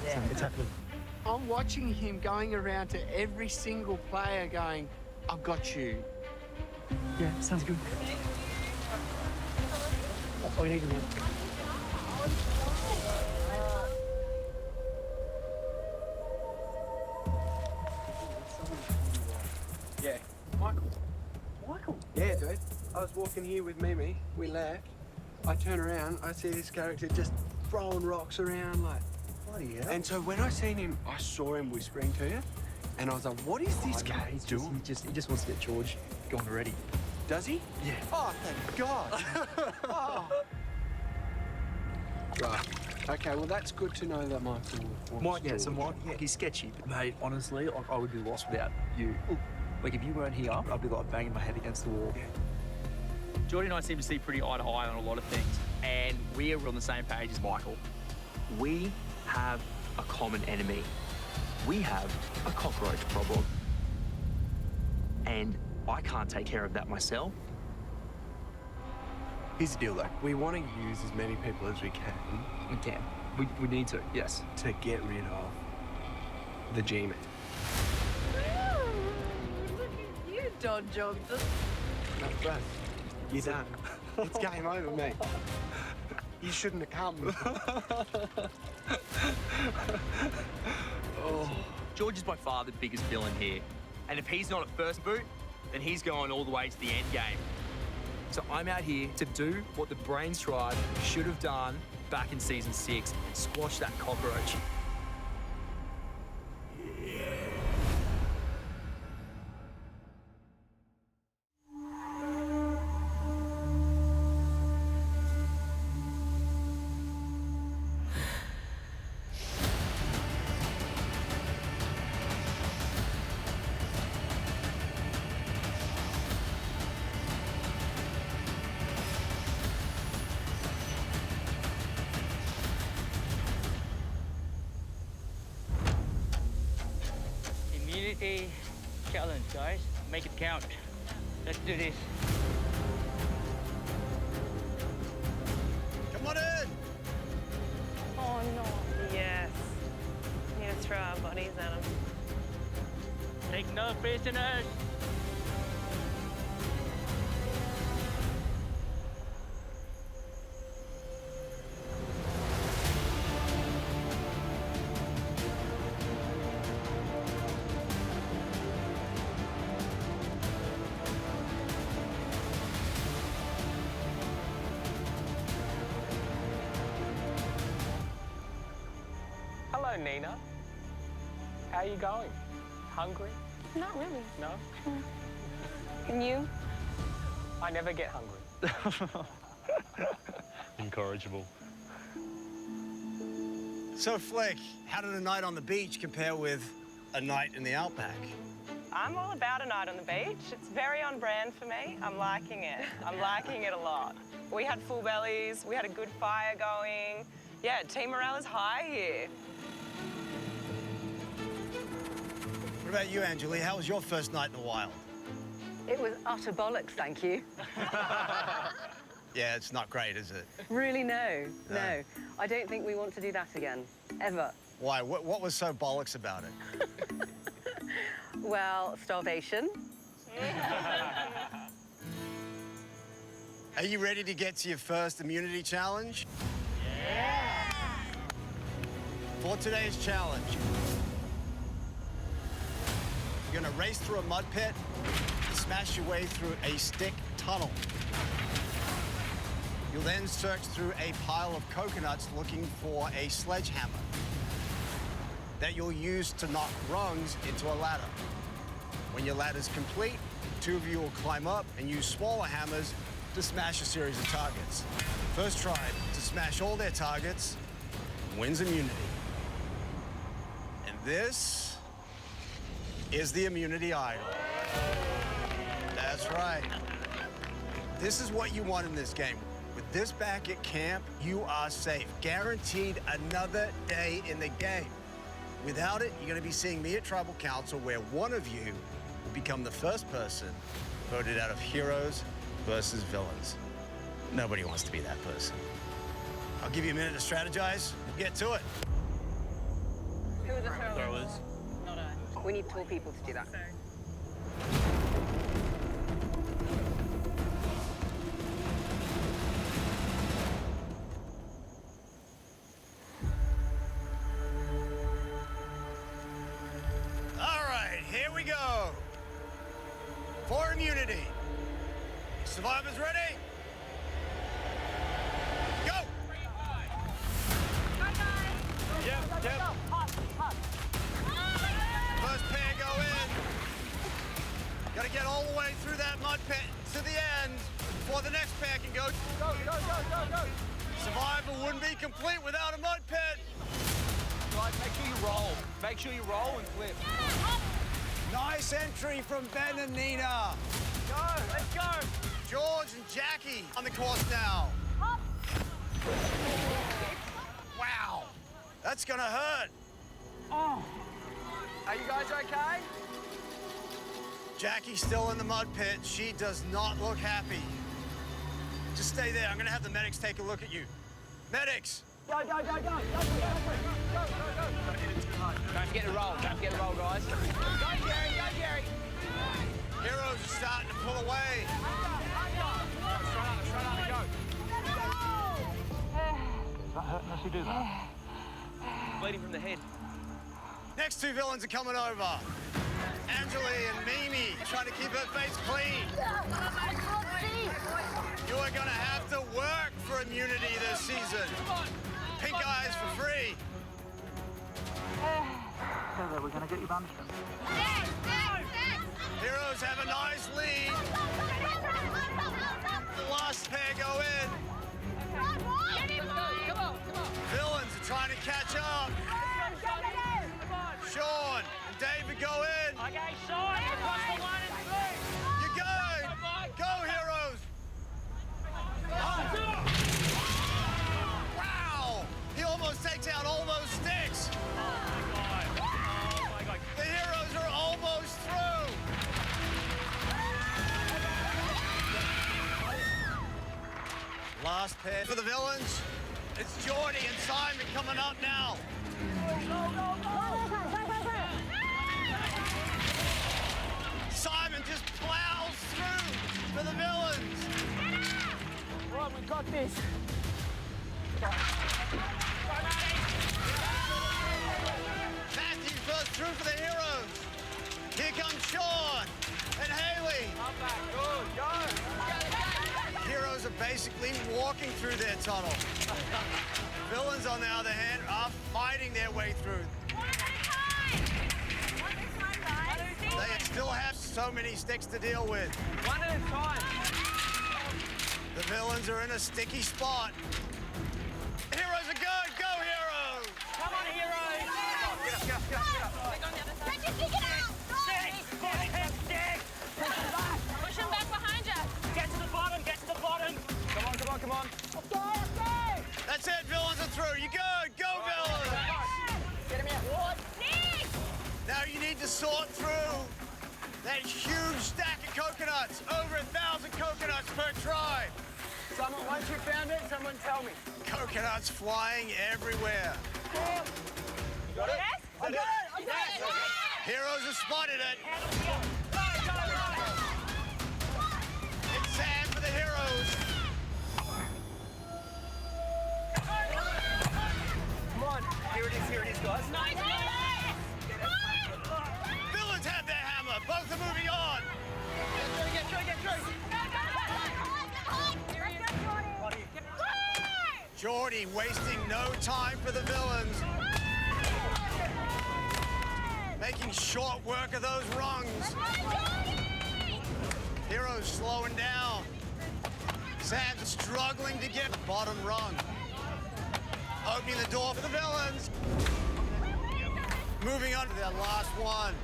So it's happening. I'm watching him going around to every single player going, I've got you. Yeah, sounds good. That's all you need to do. Yeah. Michael. Yeah, dude. I was walking here with Mimi. We left. I turn around, I see this character just throwing rocks around like, bloody hell. And so when I seen him, I saw him whispering to you. And I was like, what is this guy doing? He just wants to get George gone already. Does he? Yeah. Oh, thank God. Oh. Right. Okay, well, that's good to know that Michael wants George. He's sketchy, but mate, honestly, I would be lost without you. Like, if you weren't here, I'd be like banging my head against the wall. Geordie and I seem to see pretty eye to eye on a lot of things. and we are on the same page as Michael. We have a common enemy. We have a cockroach problem. And I can't take care of that myself. Here's the deal, though. We want to use as many people as we can. We can. We need to, yes. To get rid of the G-Man. Look at you, Don Johnson. No, bro. You're done. It's game over, mate. You shouldn't have come. Oh. George is by far the biggest villain here. And if he's not at first boot, then he's going all the way to the end game. So I'm out here to do what the Brains tribe should have done back in season 6 and squash that cockroach. Immunity challenge, guys. Make it count. Let's do this. Come on in. Oh, no. Yes. Need to throw our bodies at them. Take no prisoners. Hello, Nina. How are you going? Hungry? Not really. No? And you? I never get hungry. Incorrigible. So, Flick, how did a night on the beach compare with a night in the outback? I'm all about a night on the beach. It's very on brand for me. I'm liking it. I'm liking it a lot. We had full bellies. We had a good fire going. Yeah, team morale is high here. What about you, Angelie? How was your first night in the wild? It was utter bollocks, thank you. Yeah, it's not great, is it? Really, no. I don't think we want to do that again, ever. Why? What was so bollocks about it? Well, starvation. Are you ready to get to your first immunity challenge? Yeah! For today's challenge, you're gonna race through a mud pit, smash your way through a stick tunnel. You'll then search through a pile of coconuts looking for a sledgehammer that you'll use to knock rungs into a ladder. When your ladder's complete, two of you will climb up and use smaller hammers to smash a series of targets. First tribe to smash all their targets wins immunity. And this is the immunity idol. That's right. This is what you want in this game. With this back at camp, you are safe. Guaranteed another day in the game. Without it, you're going to be seeing me at Tribal Council, where one of you will become the first person voted out of heroes versus villains. Nobody wants to be that person. I'll give you a minute to strategize. We'll get to it. Who are the Throwers. Not I. We need tall people to do that. All right, here we go. For immunity. Survivors ready? Go! Yep. First pair go in. Gotta get all the way through that mud pit to the end before the next pair can go. Go. Survival wouldn't be complete without a mud pit. Guys, make sure you roll. Make sure you roll and flip. Nice entry from Ben and Nina. Let's go. George and Jackie on the course now. Wow, that's gonna hurt. Oh. Are you guys okay? Jackie's still in the mud pit. She does not look happy. Just stay there. I'm gonna have the medics take a look at you. Medics! Go, go, go, go! Go, go, go, go, go! Don't hit it too hard. Don't forget to roll. Don't forget to roll, guys. Go, Jerry! Go, Jerry! Heroes are starting to pull away. Straight up, go. Is that hurting us? You do that? Bleeding from the head. Next two villains are coming over. Angeli and Mimi trying to keep her face clean. You are going to have to work for immunity this season. Pink eyes for free. Heather, we're going to get you bandaged. Heroes have a nice lead. The last pair go in. Villains are trying to catch up. Sean and David go in. Okay, Sean, across the 1 and 3. You go. Go, Heroes. Wow. He almost takes out all those sticks. Oh my God. The Heroes are almost through. Last pair for the villains. It's Geordie and Simon coming up now. Simon just plows through for the villains. Right, we got this. Matthew goes through for the Heroes. Here comes Sean and Haley. Come back. Good. Go. Heroes are basically walking through their tunnel. Villains, on the other hand, are fighting their way through. They still have so many sticks to deal with. One at a time. The villains are in a sticky spot. Heroes are good. Go, Heroes! Come on, heroes! Get up, get up, get up, get up. Push him back behind you. Get to the bottom, get to the bottom. Come on, come on, come on. Let's go, let's go! That's it, villains are through. You good? Go, villains! Get him out. Now you need to sort through that huge stack of coconuts. Over 1,000 coconuts per tribe. Someone, once you found it, someone tell me. Coconuts flying everywhere. You got it? Yes? I got it! I got it! Heroes have spotted it. It's Sam for the Heroes. Come on. Here it is, guys. Villains have their hammer. Both are moving on. Get through! Geordie wasting no time for the villains. Making short work of those rungs. Heroes slowing down. Sam's struggling to get bottom rung. Opening the door for the villains. Moving on to their last one.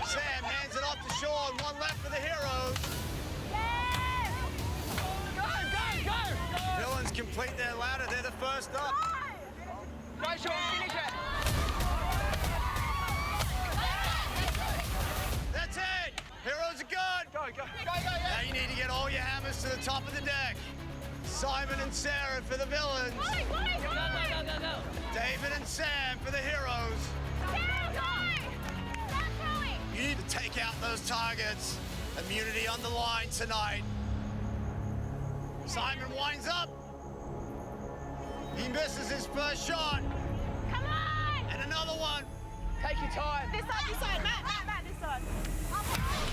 Sam hands it off to Sean. One left for the Heroes. Villains complete their ladder. They're the first up. Go, Sean, finish it. That's it. Heroes are good. Go. Now you need to get all your hammers to the top of the deck. Simon and Sarah for the villains. Go. David and Sam for the Heroes. You need to take out those targets. Immunity on the line tonight. Simon winds up. He misses his first shot. Come on! And another one. Take your time. This side, Matt, this side.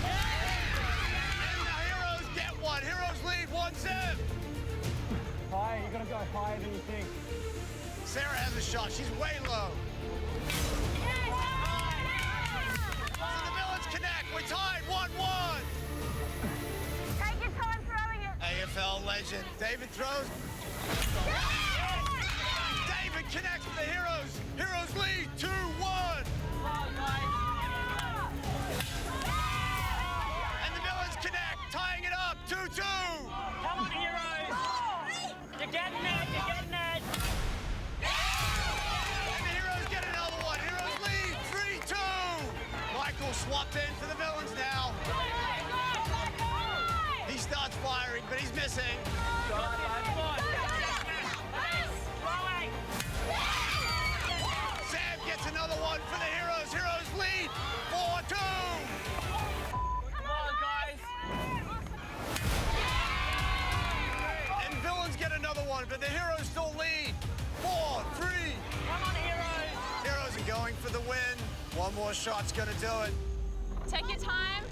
And the Heroes get one. Heroes lead 1-0. Higher, you gotta go higher than you think. Sarah has a shot. She's way low. So the villains connect. We're tied 1-1. Take your time throwing it. AFL legend David throws. David connects with the Heroes. Heroes lead 2-1. And the villains connect, tying locked in for the villains now. He starts firing, but he's missing. Sam gets another one for the Heroes. Heroes lead 4-2. Come on, guys. And villains get another one, but the Heroes still lead 4-3. Come on, Heroes. Heroes are going for the win. One more shot's gonna do it. Take your time.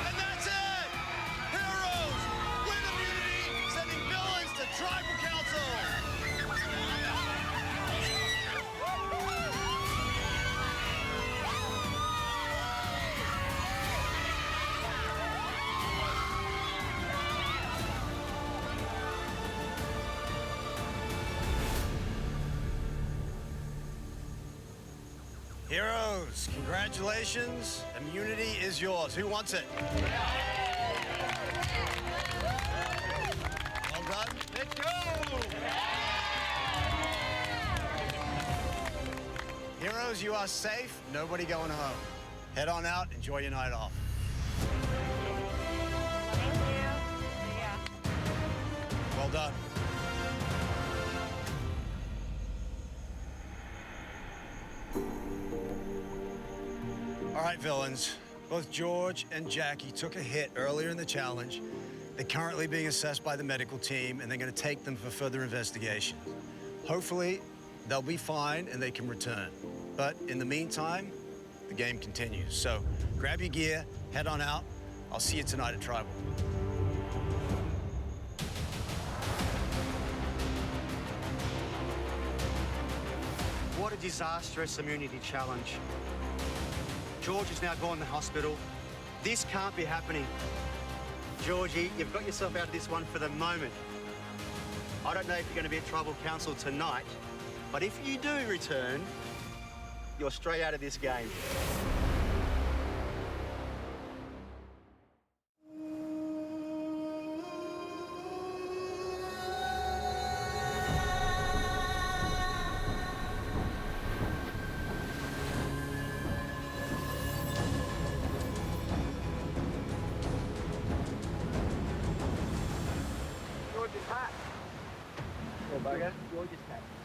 And that's it! Heroes win immunity, sending villains to Tribal Council. Heroes, congratulations. Immunity is yours. Who wants it? Well done. Let's go! Heroes, you are safe. Nobody going home. Head on out. Enjoy your night off. Thank you. Yeah. Well done. All right, villains. Both George and Jackie took a hit earlier in the challenge. They're currently being assessed by the medical team, and they're going to take them for further investigation. Hopefully, they'll be fine and they can return. But in the meantime, the game continues. So grab your gear, head on out. I'll see you tonight at Tribal. What a disastrous immunity challenge. George is now gone to hospital. This can't be happening. Georgie, you've got yourself out of this one for the moment. I don't know if you're going to be at Tribal Council tonight, but if you do return, you're straight out of this game.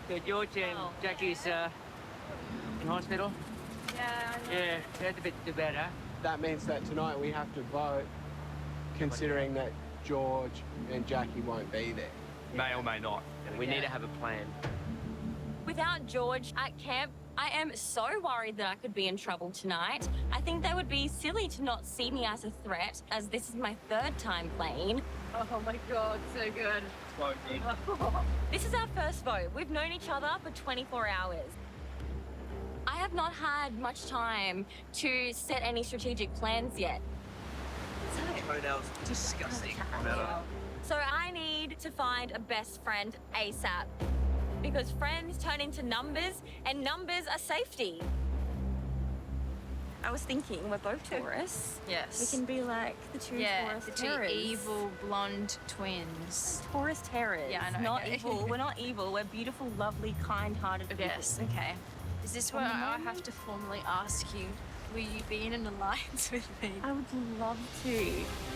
So George and Jackie's in hospital? Yeah, that's a bit too bad, huh? That means that tonight we have to vote, considering that George and Jackie won't be there. May or may not. We need to have a plan. Without George at camp, I am so worried that I could be in trouble tonight. I think they would be silly to not see me as a threat, as this is my third time playing. Oh my God, so good. This is our first vote. We've known each other for 24 hours. I have not had much time to set any strategic plans yet. Toenails disgusting. So I need to find a best friend ASAP. Because friends turn into numbers, and numbers are safety. I was thinking, we're both Taurus. Yes. We can be like the two Taurus the two terrors. evil blonde twins. Taurus terrors. Yeah, I know. Not okay. evil. We're not evil. We're beautiful, lovely, kind-hearted people. Yes, okay. Is this where I have to formally ask you, will you be in an alliance with me? I would love to.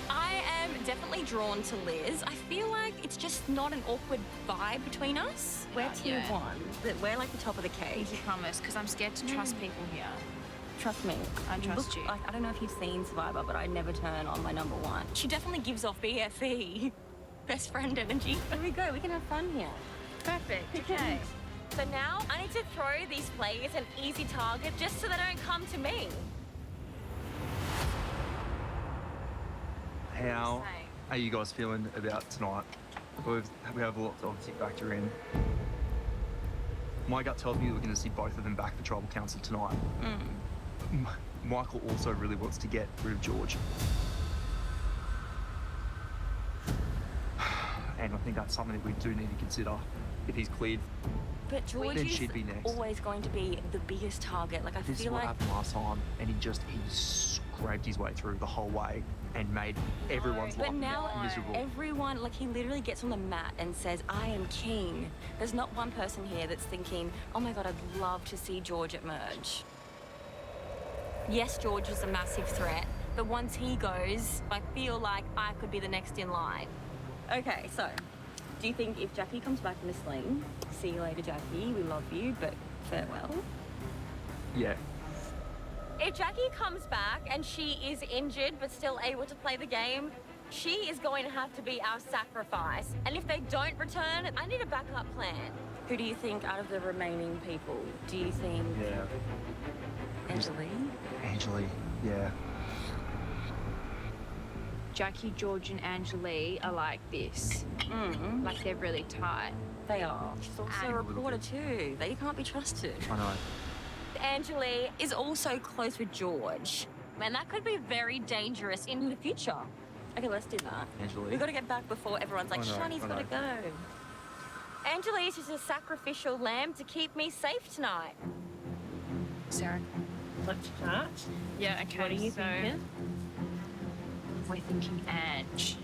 I am definitely drawn to Liz. I feel like it's just not an awkward vibe between us. We're tier one. We're like the top of the cake. You promise, because I'm scared to trust people here. Trust me. I trust you. Like, I don't know if you've seen Survivor, but I never turn on my number one. She definitely gives off BFE. Best friend energy. Here we go. We can have fun here. Perfect. Okay. So now I need to throw these players an easy target just so they don't come to me. How are you guys feeling about tonight? We have a lot to obviously factor in. My gut tells me we're going to see both of them back for Tribal Council tonight. Michael also really wants to get rid of George. And I think that's something that we do need to consider. If he's cleared, But George then is she'd be next. always going to be the biggest target. Like, I This is feel what like... happened last time, and he scraped his way through the whole way and made everyone's But life now miserable. everyone, like, he literally gets on the mat and says, I am king. There's not one person here that's thinking, oh my God, I'd love to see George emerge. Yes, George is a massive threat, but once he goes, I feel like I could be the next in line. Okay, so, do you think if Jackie comes back in a sling, see you later, Jackie, we love you, but farewell? Yeah. If Jackie comes back and she is injured but still able to play the game, she is going to have to be our sacrifice. And if they don't return, I need a backup plan. Who do you think out of the remaining people? Do you think... Yeah. Angelique? Yeah. Jackie, George, and Angelique are like this. Like they're really tight. They are. She's also a reporter too. They can't be trusted. I know. Angelique is also close with George. And that could be very dangerous in the future. Okay, let's do that. Angelique? We've got to get back before everyone's like, I know, Shani's I got to know. go. Angelique is a sacrificial lamb to keep me safe tonight. Sarah, Let's start. yeah, okay. What are you thinking? We're thinking Ange.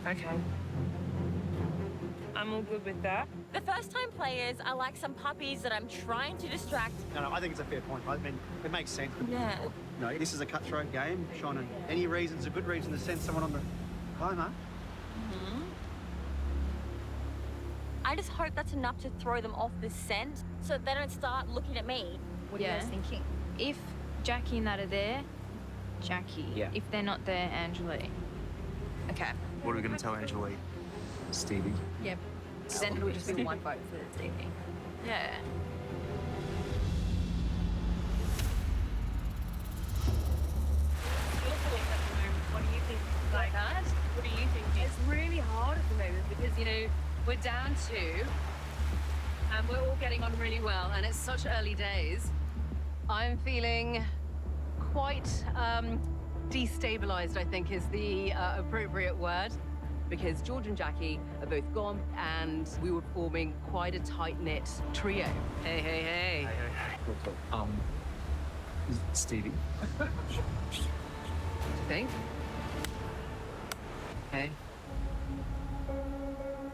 Okay. I'm all good with that. The first-time players are like some puppies that I'm trying to distract. No, I think it's a fair point. I mean, it makes sense. Yeah. No, this is a cutthroat game. Sean, and any reason's a good reason to send someone on the climber. I just hope that's enough to throw them off the scent so that they don't start looking at me. What are you guys thinking? If Jackie and that are there, Jackie. Yeah. If they're not there, Angelique. Okay. What are we going to tell Angelique? Stevie. Yep. Then it'll just be one vote for Stevie. Yeah. What do you think? Like that? What do you think? It's really hard at the moment because, you know, we're down 2 and we're all getting on really well and it's such early days. I'm feeling quite destabilized, I think is the appropriate word, because George and Jackie are both gone and we were forming quite a tight-knit trio. Hey, hey, hey. Stevie. Think? Okay.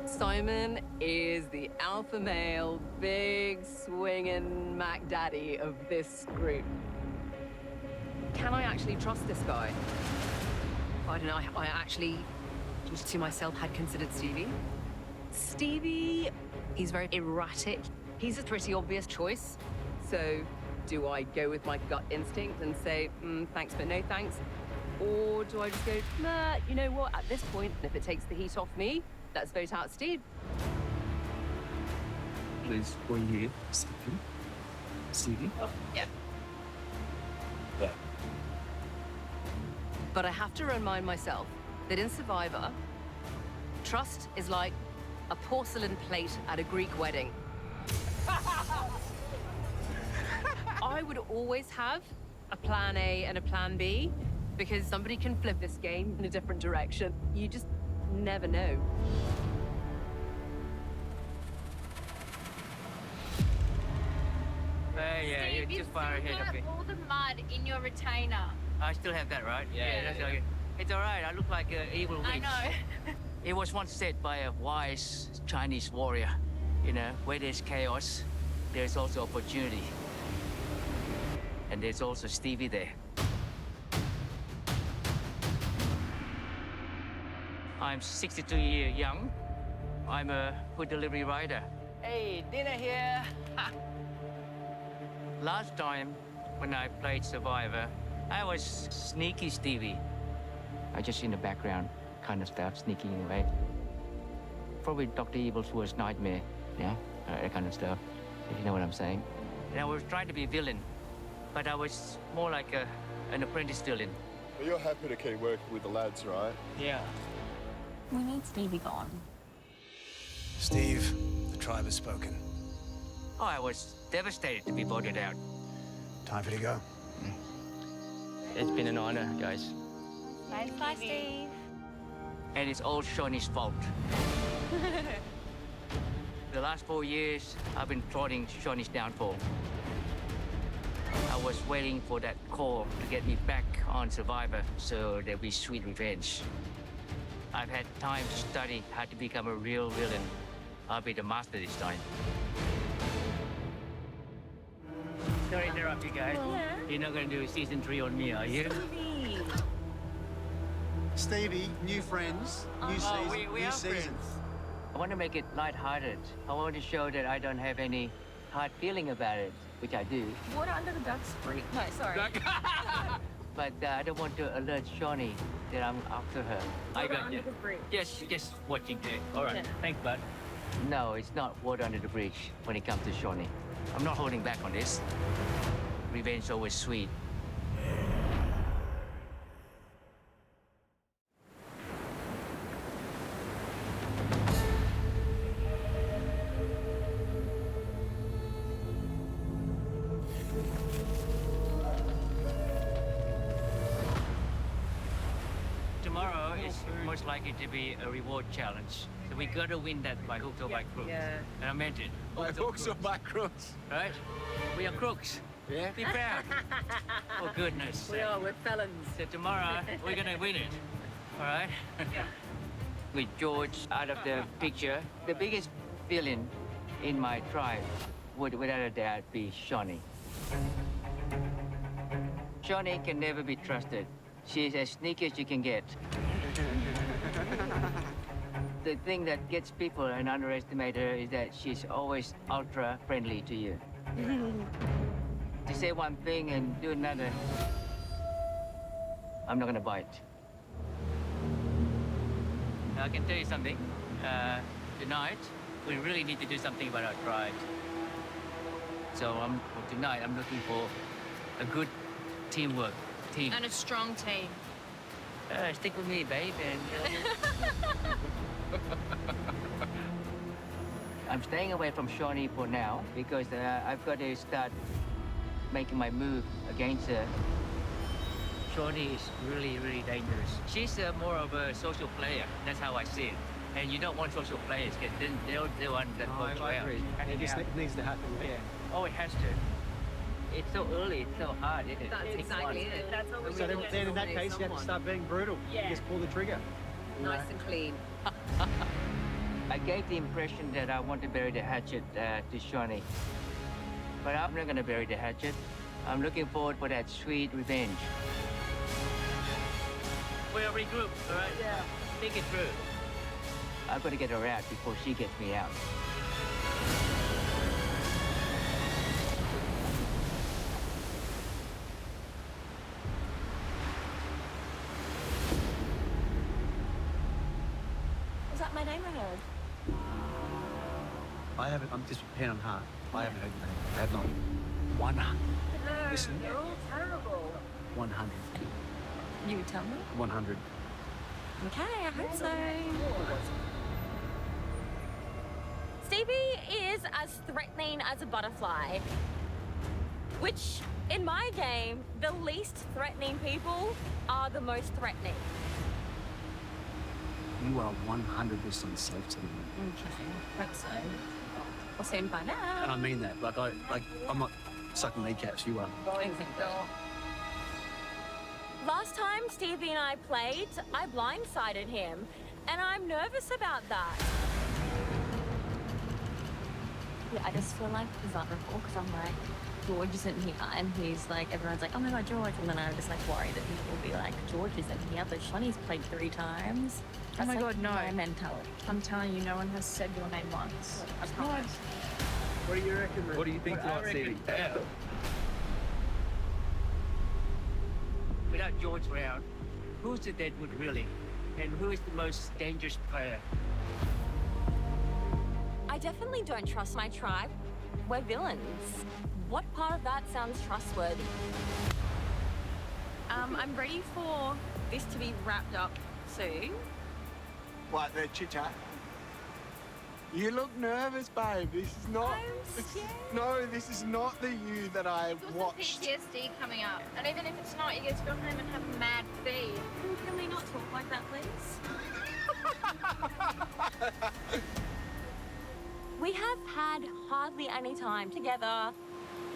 Simon is the alpha male, big swinging Mac Daddy of this group. Can I actually trust this guy? I don't know. I actually, just to myself, had considered Stevie. Stevie, he's very erratic. He's a pretty obvious choice. So, do I go with my gut instinct and say, thanks but no thanks? Or do I just go, nah, you know what, at this point, if it takes the heat off me, let's vote out Steve. Liz, were you here? Stevie? Stevie? Yeah. Yeah. But I have to remind myself that in Survivor, trust is like a porcelain plate at a Greek wedding. I would always have a plan A and a plan B, because somebody can flip this game in a different direction. You just never know. Yeah, you're too far ahead of me. all the mud in your retainer. I still have that, right? Yeah. Okay. It's all right. I look like an evil witch. I know. It was once said by a wise Chinese warrior, you know, where there's chaos, there's also opportunity. And there's also Stevie there. I'm 62 years young. I'm a food delivery rider. Hey, dinner here. Last time when I played Survivor, I was sneaky Stevie. I just in the background, kind of stuff, sneaking away. Probably Dr. Evil's worst nightmare, yeah? That kind of stuff, if you know what I'm saying. And I was trying to be a villain, but I was more like an apprentice villain. But you're happy to keep working with the lads, right? Yeah. We need Stevie gone. Steve, the tribe has spoken. Oh, I was devastated to be voted out. Time for you to go. It's been an honor, guys. Bye, Steve. and it's all Shawnee's fault. The last 4 years, I've been plotting Shawnee's downfall. I was waiting for that call to get me back on Survivor, so there'll be sweet revenge. I've had time to study how to become a real villain. I'll be the master this time. Sorry to interrupt you guys. Yeah. You're not going to do season 3 on me, are you? Stevie, new friends, new season, we new are season. friends. I want to make it lighthearted. I want to show that I don't have any hard feeling about it, which I do. Water under the duck's break. No, sorry. But I don't want to alert Shawnee that I'm after her. I Water got under you. the bridge. Just watching there. All right. Yeah. Thanks, bud. No, it's not water under the bridge when it comes to Shawnee. I'm not holding back on this. Revenge is always sweet. Tomorrow is most likely to be a reward challenge. So we got to win that by hook or by crook. Yeah. And I meant it. By hooks or by crooks? Right? We are crooks. Yeah. Be proud. For goodness We sake. are, we're felons. So tomorrow, we're going to win it. All right? With George out of the picture, the biggest villain in my tribe would, without a doubt, be Shawnee. Shawnee can never be trusted. She's as sneaky as you can get. The thing that gets people and underestimate her is that she's always ultra friendly to you. To say one thing and do another, I'm not gonna bite. Now, I can tell you something. Tonight, we really need to do something about our tribe. So for tonight, I'm looking for a good teamwork team. And a strong team. Stick with me, babe, and I'm staying away from Shawnee for now because I've got to start making my move against her. Shawnee is really, really dangerous. She's more of a social player. That's how I see it. And you don't want social players because then they're the one that vote you out. It just needs to happen. Yeah. Oh, it has to. It's so early, it's so hard, isn't it? That's It takes exactly one. it. That's always So then in that case, you have to start being brutal. Yeah. You just pull the trigger. Nice and clean. I gave the impression that I want to bury the hatchet to Shawnee. But I'm not going to bury the hatchet. I'm looking forward for that sweet revenge. We'll regroup, all right? Yeah. Think it through. I've got to get her out before she gets me out. Was that my name I heard? I haven't, I'm just pen on heart. I haven't heard your name. I have not. 100. No, Listen. you're all terrible. 100. You would tell me? 100. Okay, I hope so. Stevie is as threatening as a butterfly, which in my game, the least threatening people are the most threatening. You are 100% safe to me. Okay, hope so. We'll soon find out. And I mean that. I'm not sucking kneecaps. You are. Last time Stevie and I played, I blindsided him, and I'm nervous about that. Yeah, I just feel like vulnerable because I'm like, George isn't here, and he's like, everyone's like, oh my God, George, and then I'm just like worried that people will be like, George isn't here, but Shawnee's played 3 times. Oh my That's, God, no. my mentality. I'm telling you, no one has said your name once. I promise. What do you reckon, Ruth? What do you think tonight, Stevie? Without George around, who's the Deadwood really? And who is the most dangerous player? I definitely don't trust my tribe. We're villains. What part of that sounds trustworthy? I'm ready for this to be wrapped up soon. What, the chit-chat? You look nervous, babe. This is not... No, this is not the you that I watched. PTSD coming up. And even if it's not, you get to go home and have a mad feed. Can we not talk like that, please? We have had hardly any time together.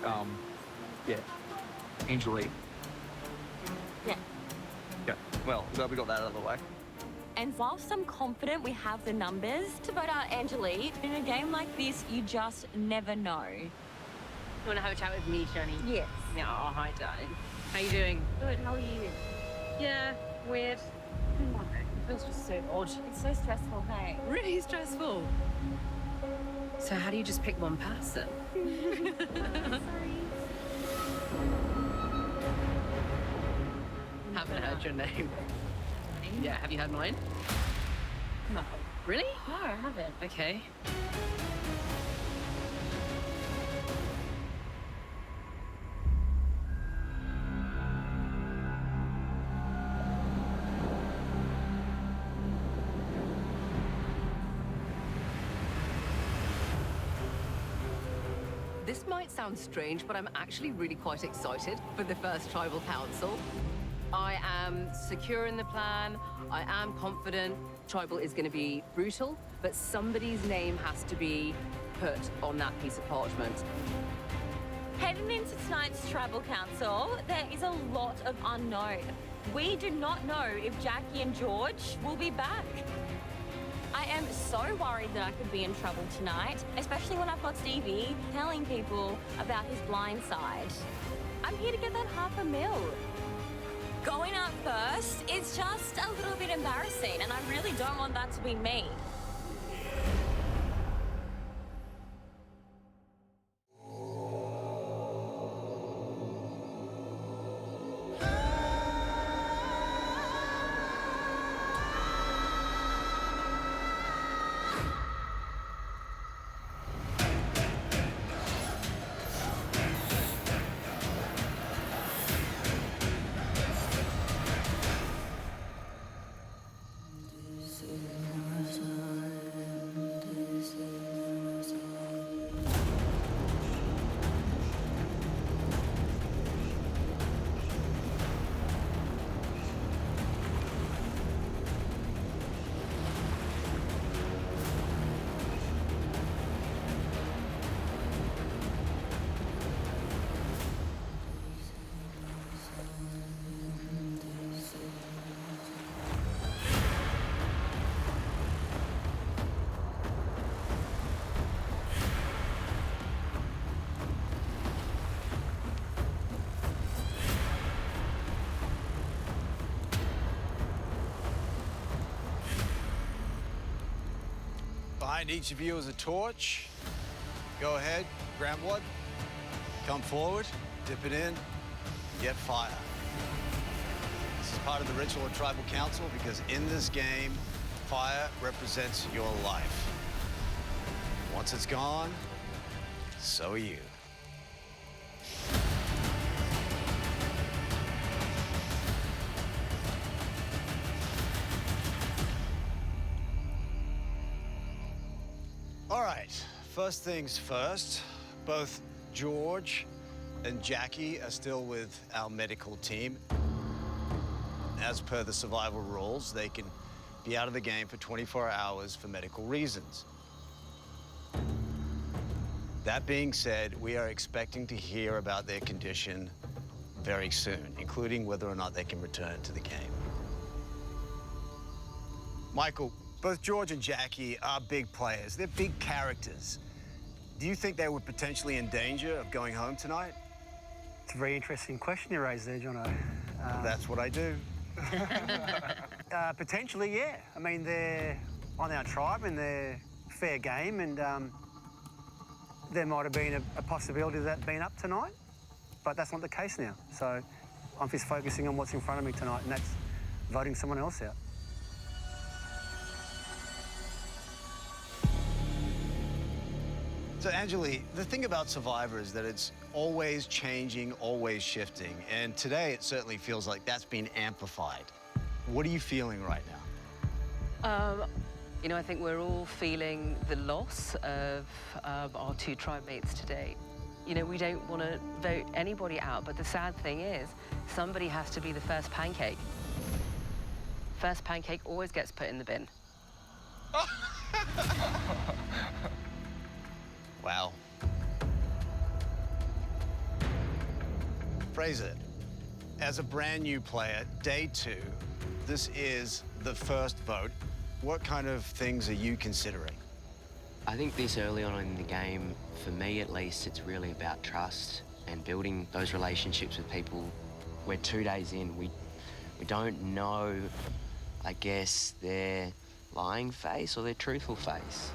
Yeah. Angelique. Yeah. Yeah. Well, glad we got that out of the way. And whilst I'm confident we have the numbers to vote out Angelique, in a game like this, you just never know. You want to have a chat with me, Johnny? Yes. Yeah, oh, hi, darling. How you doing? Good, how are you? Yeah, weird. It feels just so odd. It's so stressful, hey? Really stressful. So how do you just pick one person? Haven't heard your name. Yeah, have you heard mine? No. Really? No, I haven't. Okay. This might sound strange, but I'm actually really quite excited for the first tribal council. I am secure in the plan. I am confident tribal is going to be brutal, but somebody's name has to be put on that piece of parchment. Heading into tonight's tribal council, there is a lot of unknown. We do not know if Jackie and George will be back. I am so worried that I could be in trouble tonight, especially when I've got Stevie telling people about his blind side. I'm here to get that $500,000. Going out first is just a little bit embarrassing, and I really don't want that to be me. Behind each of you is a torch. Go ahead, grab one. Come forward, dip it in, get fire. This is part of the ritual of Tribal Council because in this game, fire represents your life. Once it's gone, so are you. All right, first things first, both George and Jackie are still with our medical team. As per the survival rules, they can be out of the game for 24 hours for medical reasons. That being said, we are expecting to hear about their condition very soon, including whether or not they can return to the game. Michael, both George and Jackie are big players. They're big characters. Do you think they were potentially in danger of going home tonight? It's a very interesting question you raised there, Jono. That's what I do. Potentially, yeah. I mean, they're on our tribe and they're fair game, and there might have been a possibility of that being up tonight, but that's not the case now. So I'm just focusing on what's in front of me tonight, and that's voting someone else out. So, Angeli, the thing about Survivor is that it's always changing, always shifting. And today, it certainly feels like that's been amplified. What are you feeling right now? You know, I think we're all feeling the loss of our two tribe mates today. You know, we don't want to vote anybody out, but the sad thing is, somebody has to be the first pancake. First pancake always gets put in the bin. Wow. Fraser, as a brand new player, day 2, this is the first vote. What kind of things are you considering? I think this early on in the game, for me at least, it's really about trust and building those relationships with people. We're 2 days in, we don't know, I guess, their lying face or their truthful face.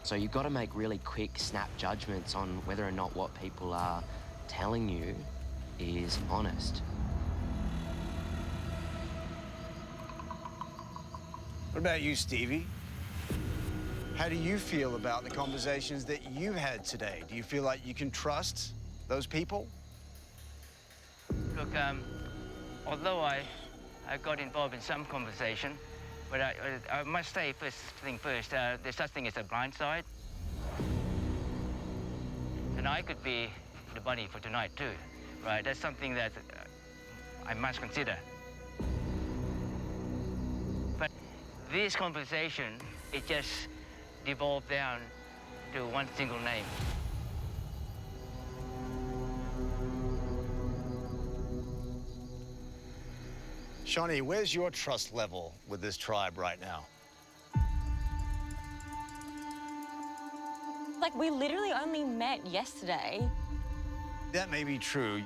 So you've got to make really quick, snap judgments on whether or not what people are telling you is honest. What about you, Stevie? How do you feel about the conversations that you had today? Do you feel like you can trust those people? Look, although I got involved in some conversation, but I must say first thing first, there's such thing as a blind side. And I could be the bunny for tonight too, right? That's something that I must consider. But this conversation, it just devolved down to one single name. Shawnee, where's your trust level with this tribe right now? Like, we literally only met yesterday. That may be true,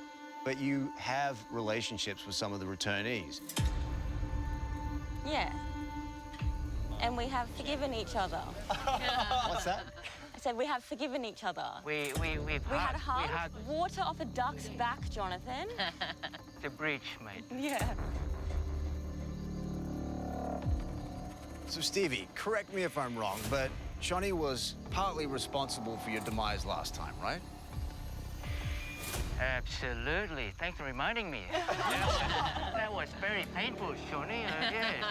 but you have relationships with some of the returnees. Yeah. And we have forgiven each other. What's that? I said we have forgiven each other. We had a hug. Water off a duck's back, Jonathan. The bridge, mate. Yeah. So, Stevie, correct me if I'm wrong, but Shawnee was partly responsible for your demise last time, right? Absolutely. Thanks for reminding me. That was very painful, Shawnee. Yes.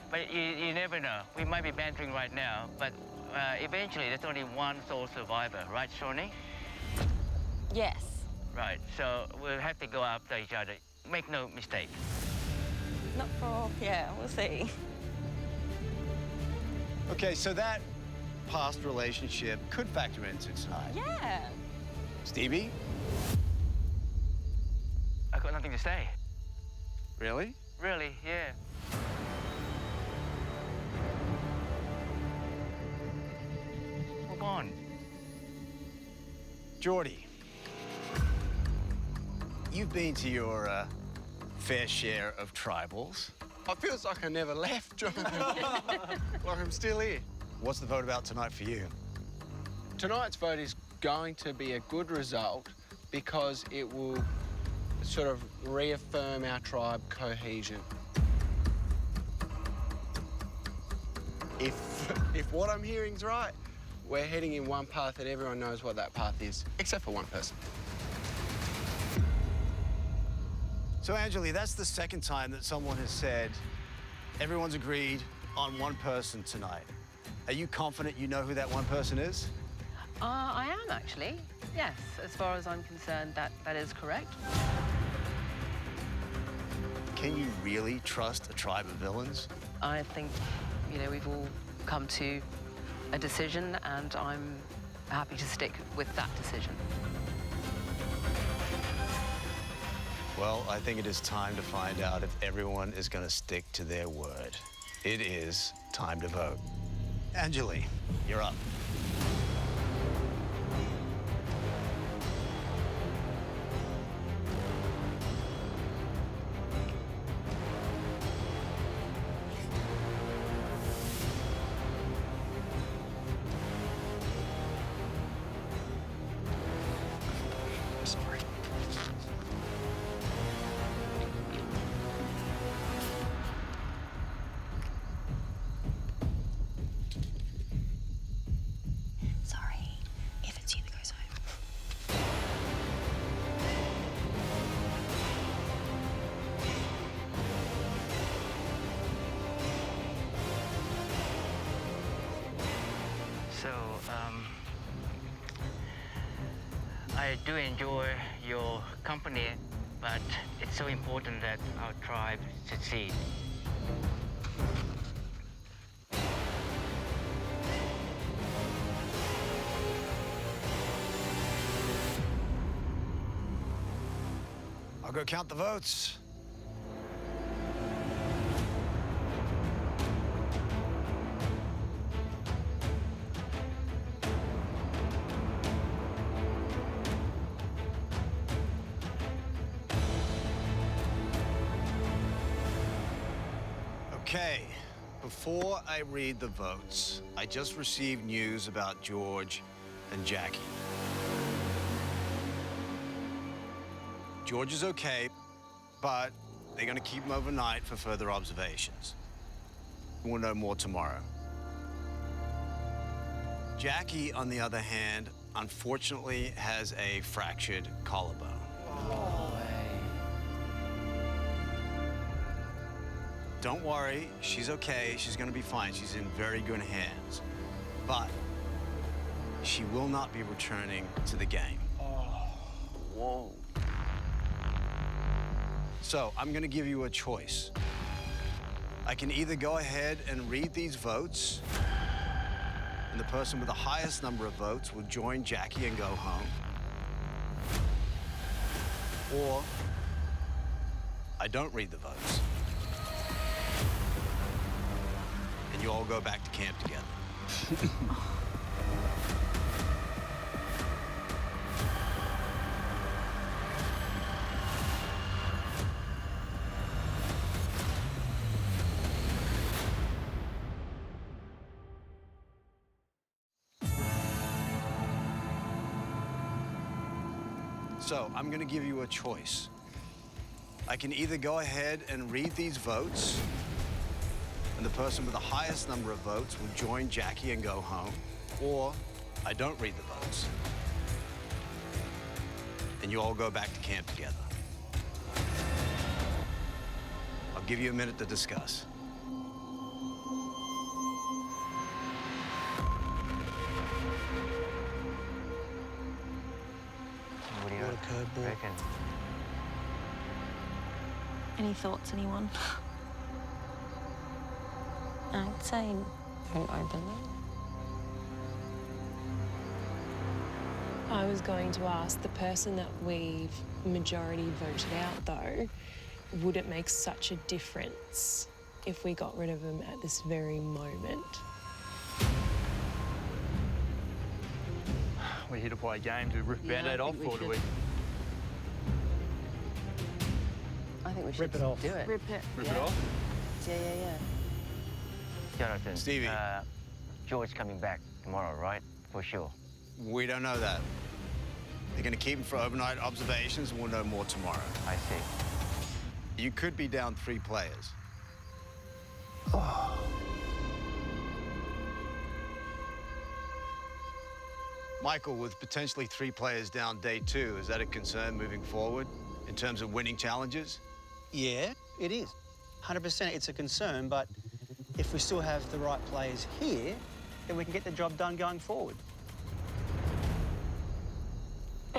But you never know. We might be bantering right now, but eventually there's only one sole survivor, right, Shawnee? Yes. Right. So we'll have to go after each other. Make no mistake. Not for all. Yeah, we'll see. Okay, so that past relationship could factor into tonight. Yeah. Stevie? I got nothing to say. Really? Really, yeah. Move on. Geordie, you've been to your fair share of tribals. It feels like I never left, Jonathan. Like I'm still here. What's the vote about tonight for you? Tonight's vote is going to be a good result because it will sort of reaffirm our tribe cohesion. If what I'm hearing's right, we're heading in one path and everyone knows what that path is, except for one person. So, Anjali, that's the second time that someone has said everyone's agreed on one person tonight. Are you confident you know who that one person is? I am, actually. Yes, as far as I'm concerned, that is correct. Can you really trust a tribe of villains? I think, you know, we've all come to a decision, and I'm happy to stick with that decision. Well, I think it is time to find out if everyone is going to stick to their word. It is time to vote. Anjali, you're up. Sorry. I do enjoy your company, but it's so important that our tribe succeed. I'll go count the votes. Okay, before I read the votes, I just received news about George and Jackie. George is okay, but they're going to keep him overnight for further observations. We'll know more tomorrow. Jackie, on the other hand, unfortunately has a fractured collarbone. Don't worry, she's okay. She's going to be fine. She's in very good hands. But she will not be returning to the game. Whoa. So I'm going to give you a choice. I can either go ahead and read these votes, and the person with the highest number of votes will join Jackie and go home. Or I don't read the votes, and you all go back to camp together. So I'm going to give you a choice. I can either go ahead and read these votes, and the person with the highest number of votes will join Jackie and go home, or I don't read the votes, and you all go back to camp together. I'll give you a minute to discuss. What do you reckon? Any thoughts, anyone? I'd say don't open it. I was going to ask, the person that we've majority voted out, though, would it make such a difference if we got rid of them at this very moment? We're here to play a game to rip Band-Aid off, or do we? I think we should Rip it off. do it. Rip it. Rip it off? Yeah. Jonathan. Stevie. George coming back tomorrow, right? For sure. We don't know that. They're going to keep him for overnight observations, and we'll know more tomorrow. I see. You could be down 3 players. Michael, with potentially 3 players down day 2, is that a concern moving forward in terms of winning challenges? Yeah, it is. 100% it's a concern, but if we still have the right players here, then we can get the job done going forward.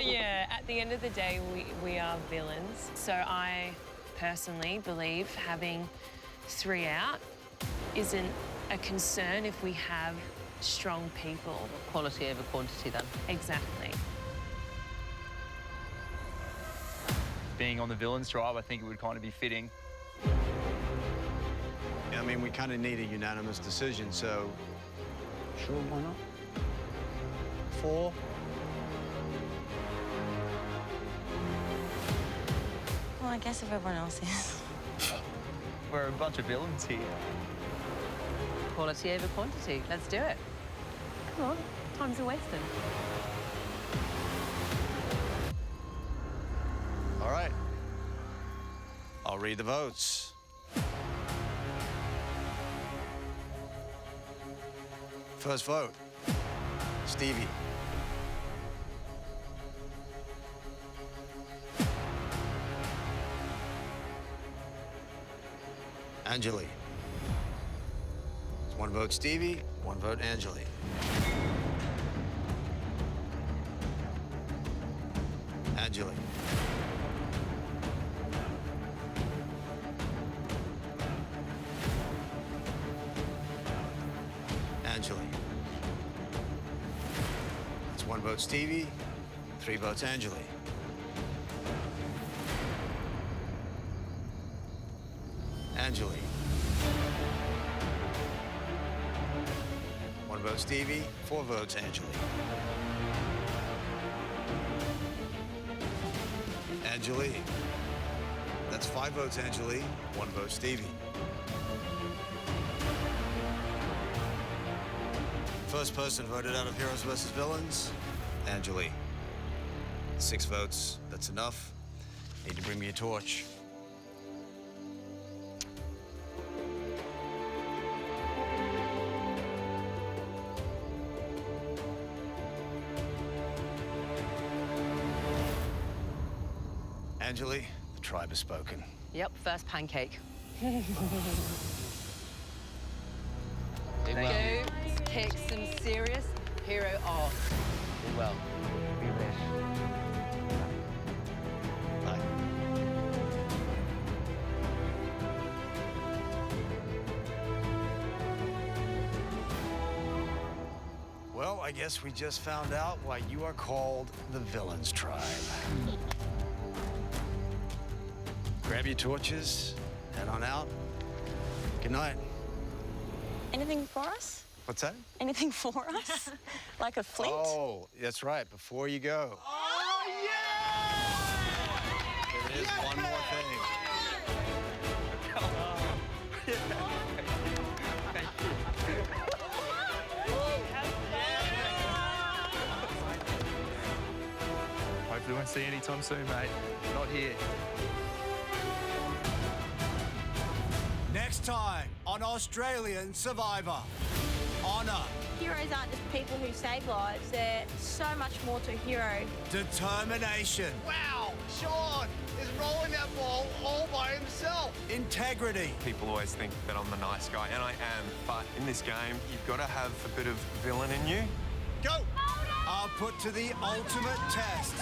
Yeah, at the end of the day, we are villains. So I personally believe having 3 out isn't a concern if we have strong people. Quality over quantity, then. Exactly. Being on the villains tribe, I think it would kind of be fitting. Yeah, I mean, we kind of need a unanimous decision, so... Sure, why not? 4. Well, I guess if everyone else is. We're a bunch of villains here. Quality over quantity. Let's do it. Come on, time's a wasting. All right. I'll read the votes. First vote, Stevie. Angeli. It's 1 vote Stevie, 1 vote Angeli. Angeli. Angeli. It's 1 vote Stevie, 3 votes Angeli. Angeli. 1 vote Stevie, 4 votes Angeli. Angeli. That's 5 votes Angeli, 1 vote Stevie. First person voted out of Heroes versus Villains, Angeli. 6 votes, that's enough. Need to bring me a torch. Angeli, the tribe has spoken. Yep, first pancake. well. Go kick some serious hero art. Do well. Be blessed. Bye. Well, I guess we just found out why you are called the Villains Tribe. Grab your torches, head on out. Good night. Anything for us? What's that? Anything for us? Like a flint? Oh, that's right, before you go. Oh, yeah! There is one more thing. Hopefully won't see you anytime soon, mate. Not here. Next time on Australian Survivor, honour, Heroes aren't just people who save lives. They're so much more to a hero. determination, Wow, Sean is rolling that ball all by himself. integrity, People always think that I'm the nice guy, and I am, but in this game, you've got to have a bit of villain in you. go, are put to the ultimate test.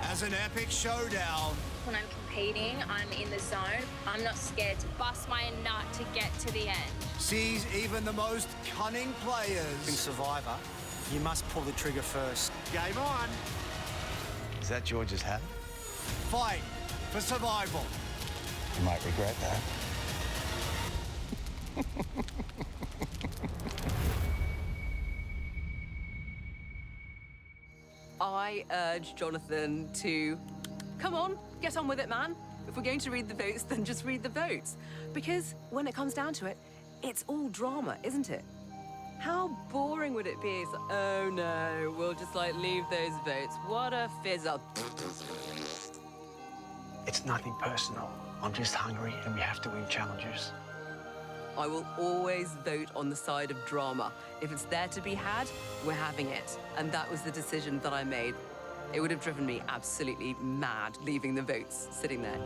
As an epic showdown, When I'm competing, I'm in the zone. I'm not scared to bust my nut to get to the end. sees even the most cunning In players. Survivor, you must pull the trigger first. Game on. Is that George's hat? Fight for survival. You might regret that. I urge Jonathan to come on, get on with it, man. If we're going to read the votes, then just read the votes. Because when it comes down to it, it's all drama, isn't it? How boring would it be? It's like, oh no, we'll just like leave those votes. What a fizzle. It's nothing personal. I'm just hungry and we have to win challenges. I will always vote on the side of drama. If it's there to be had, we're having it. And that was the decision that I made. It would have driven me absolutely mad leaving the votes sitting there.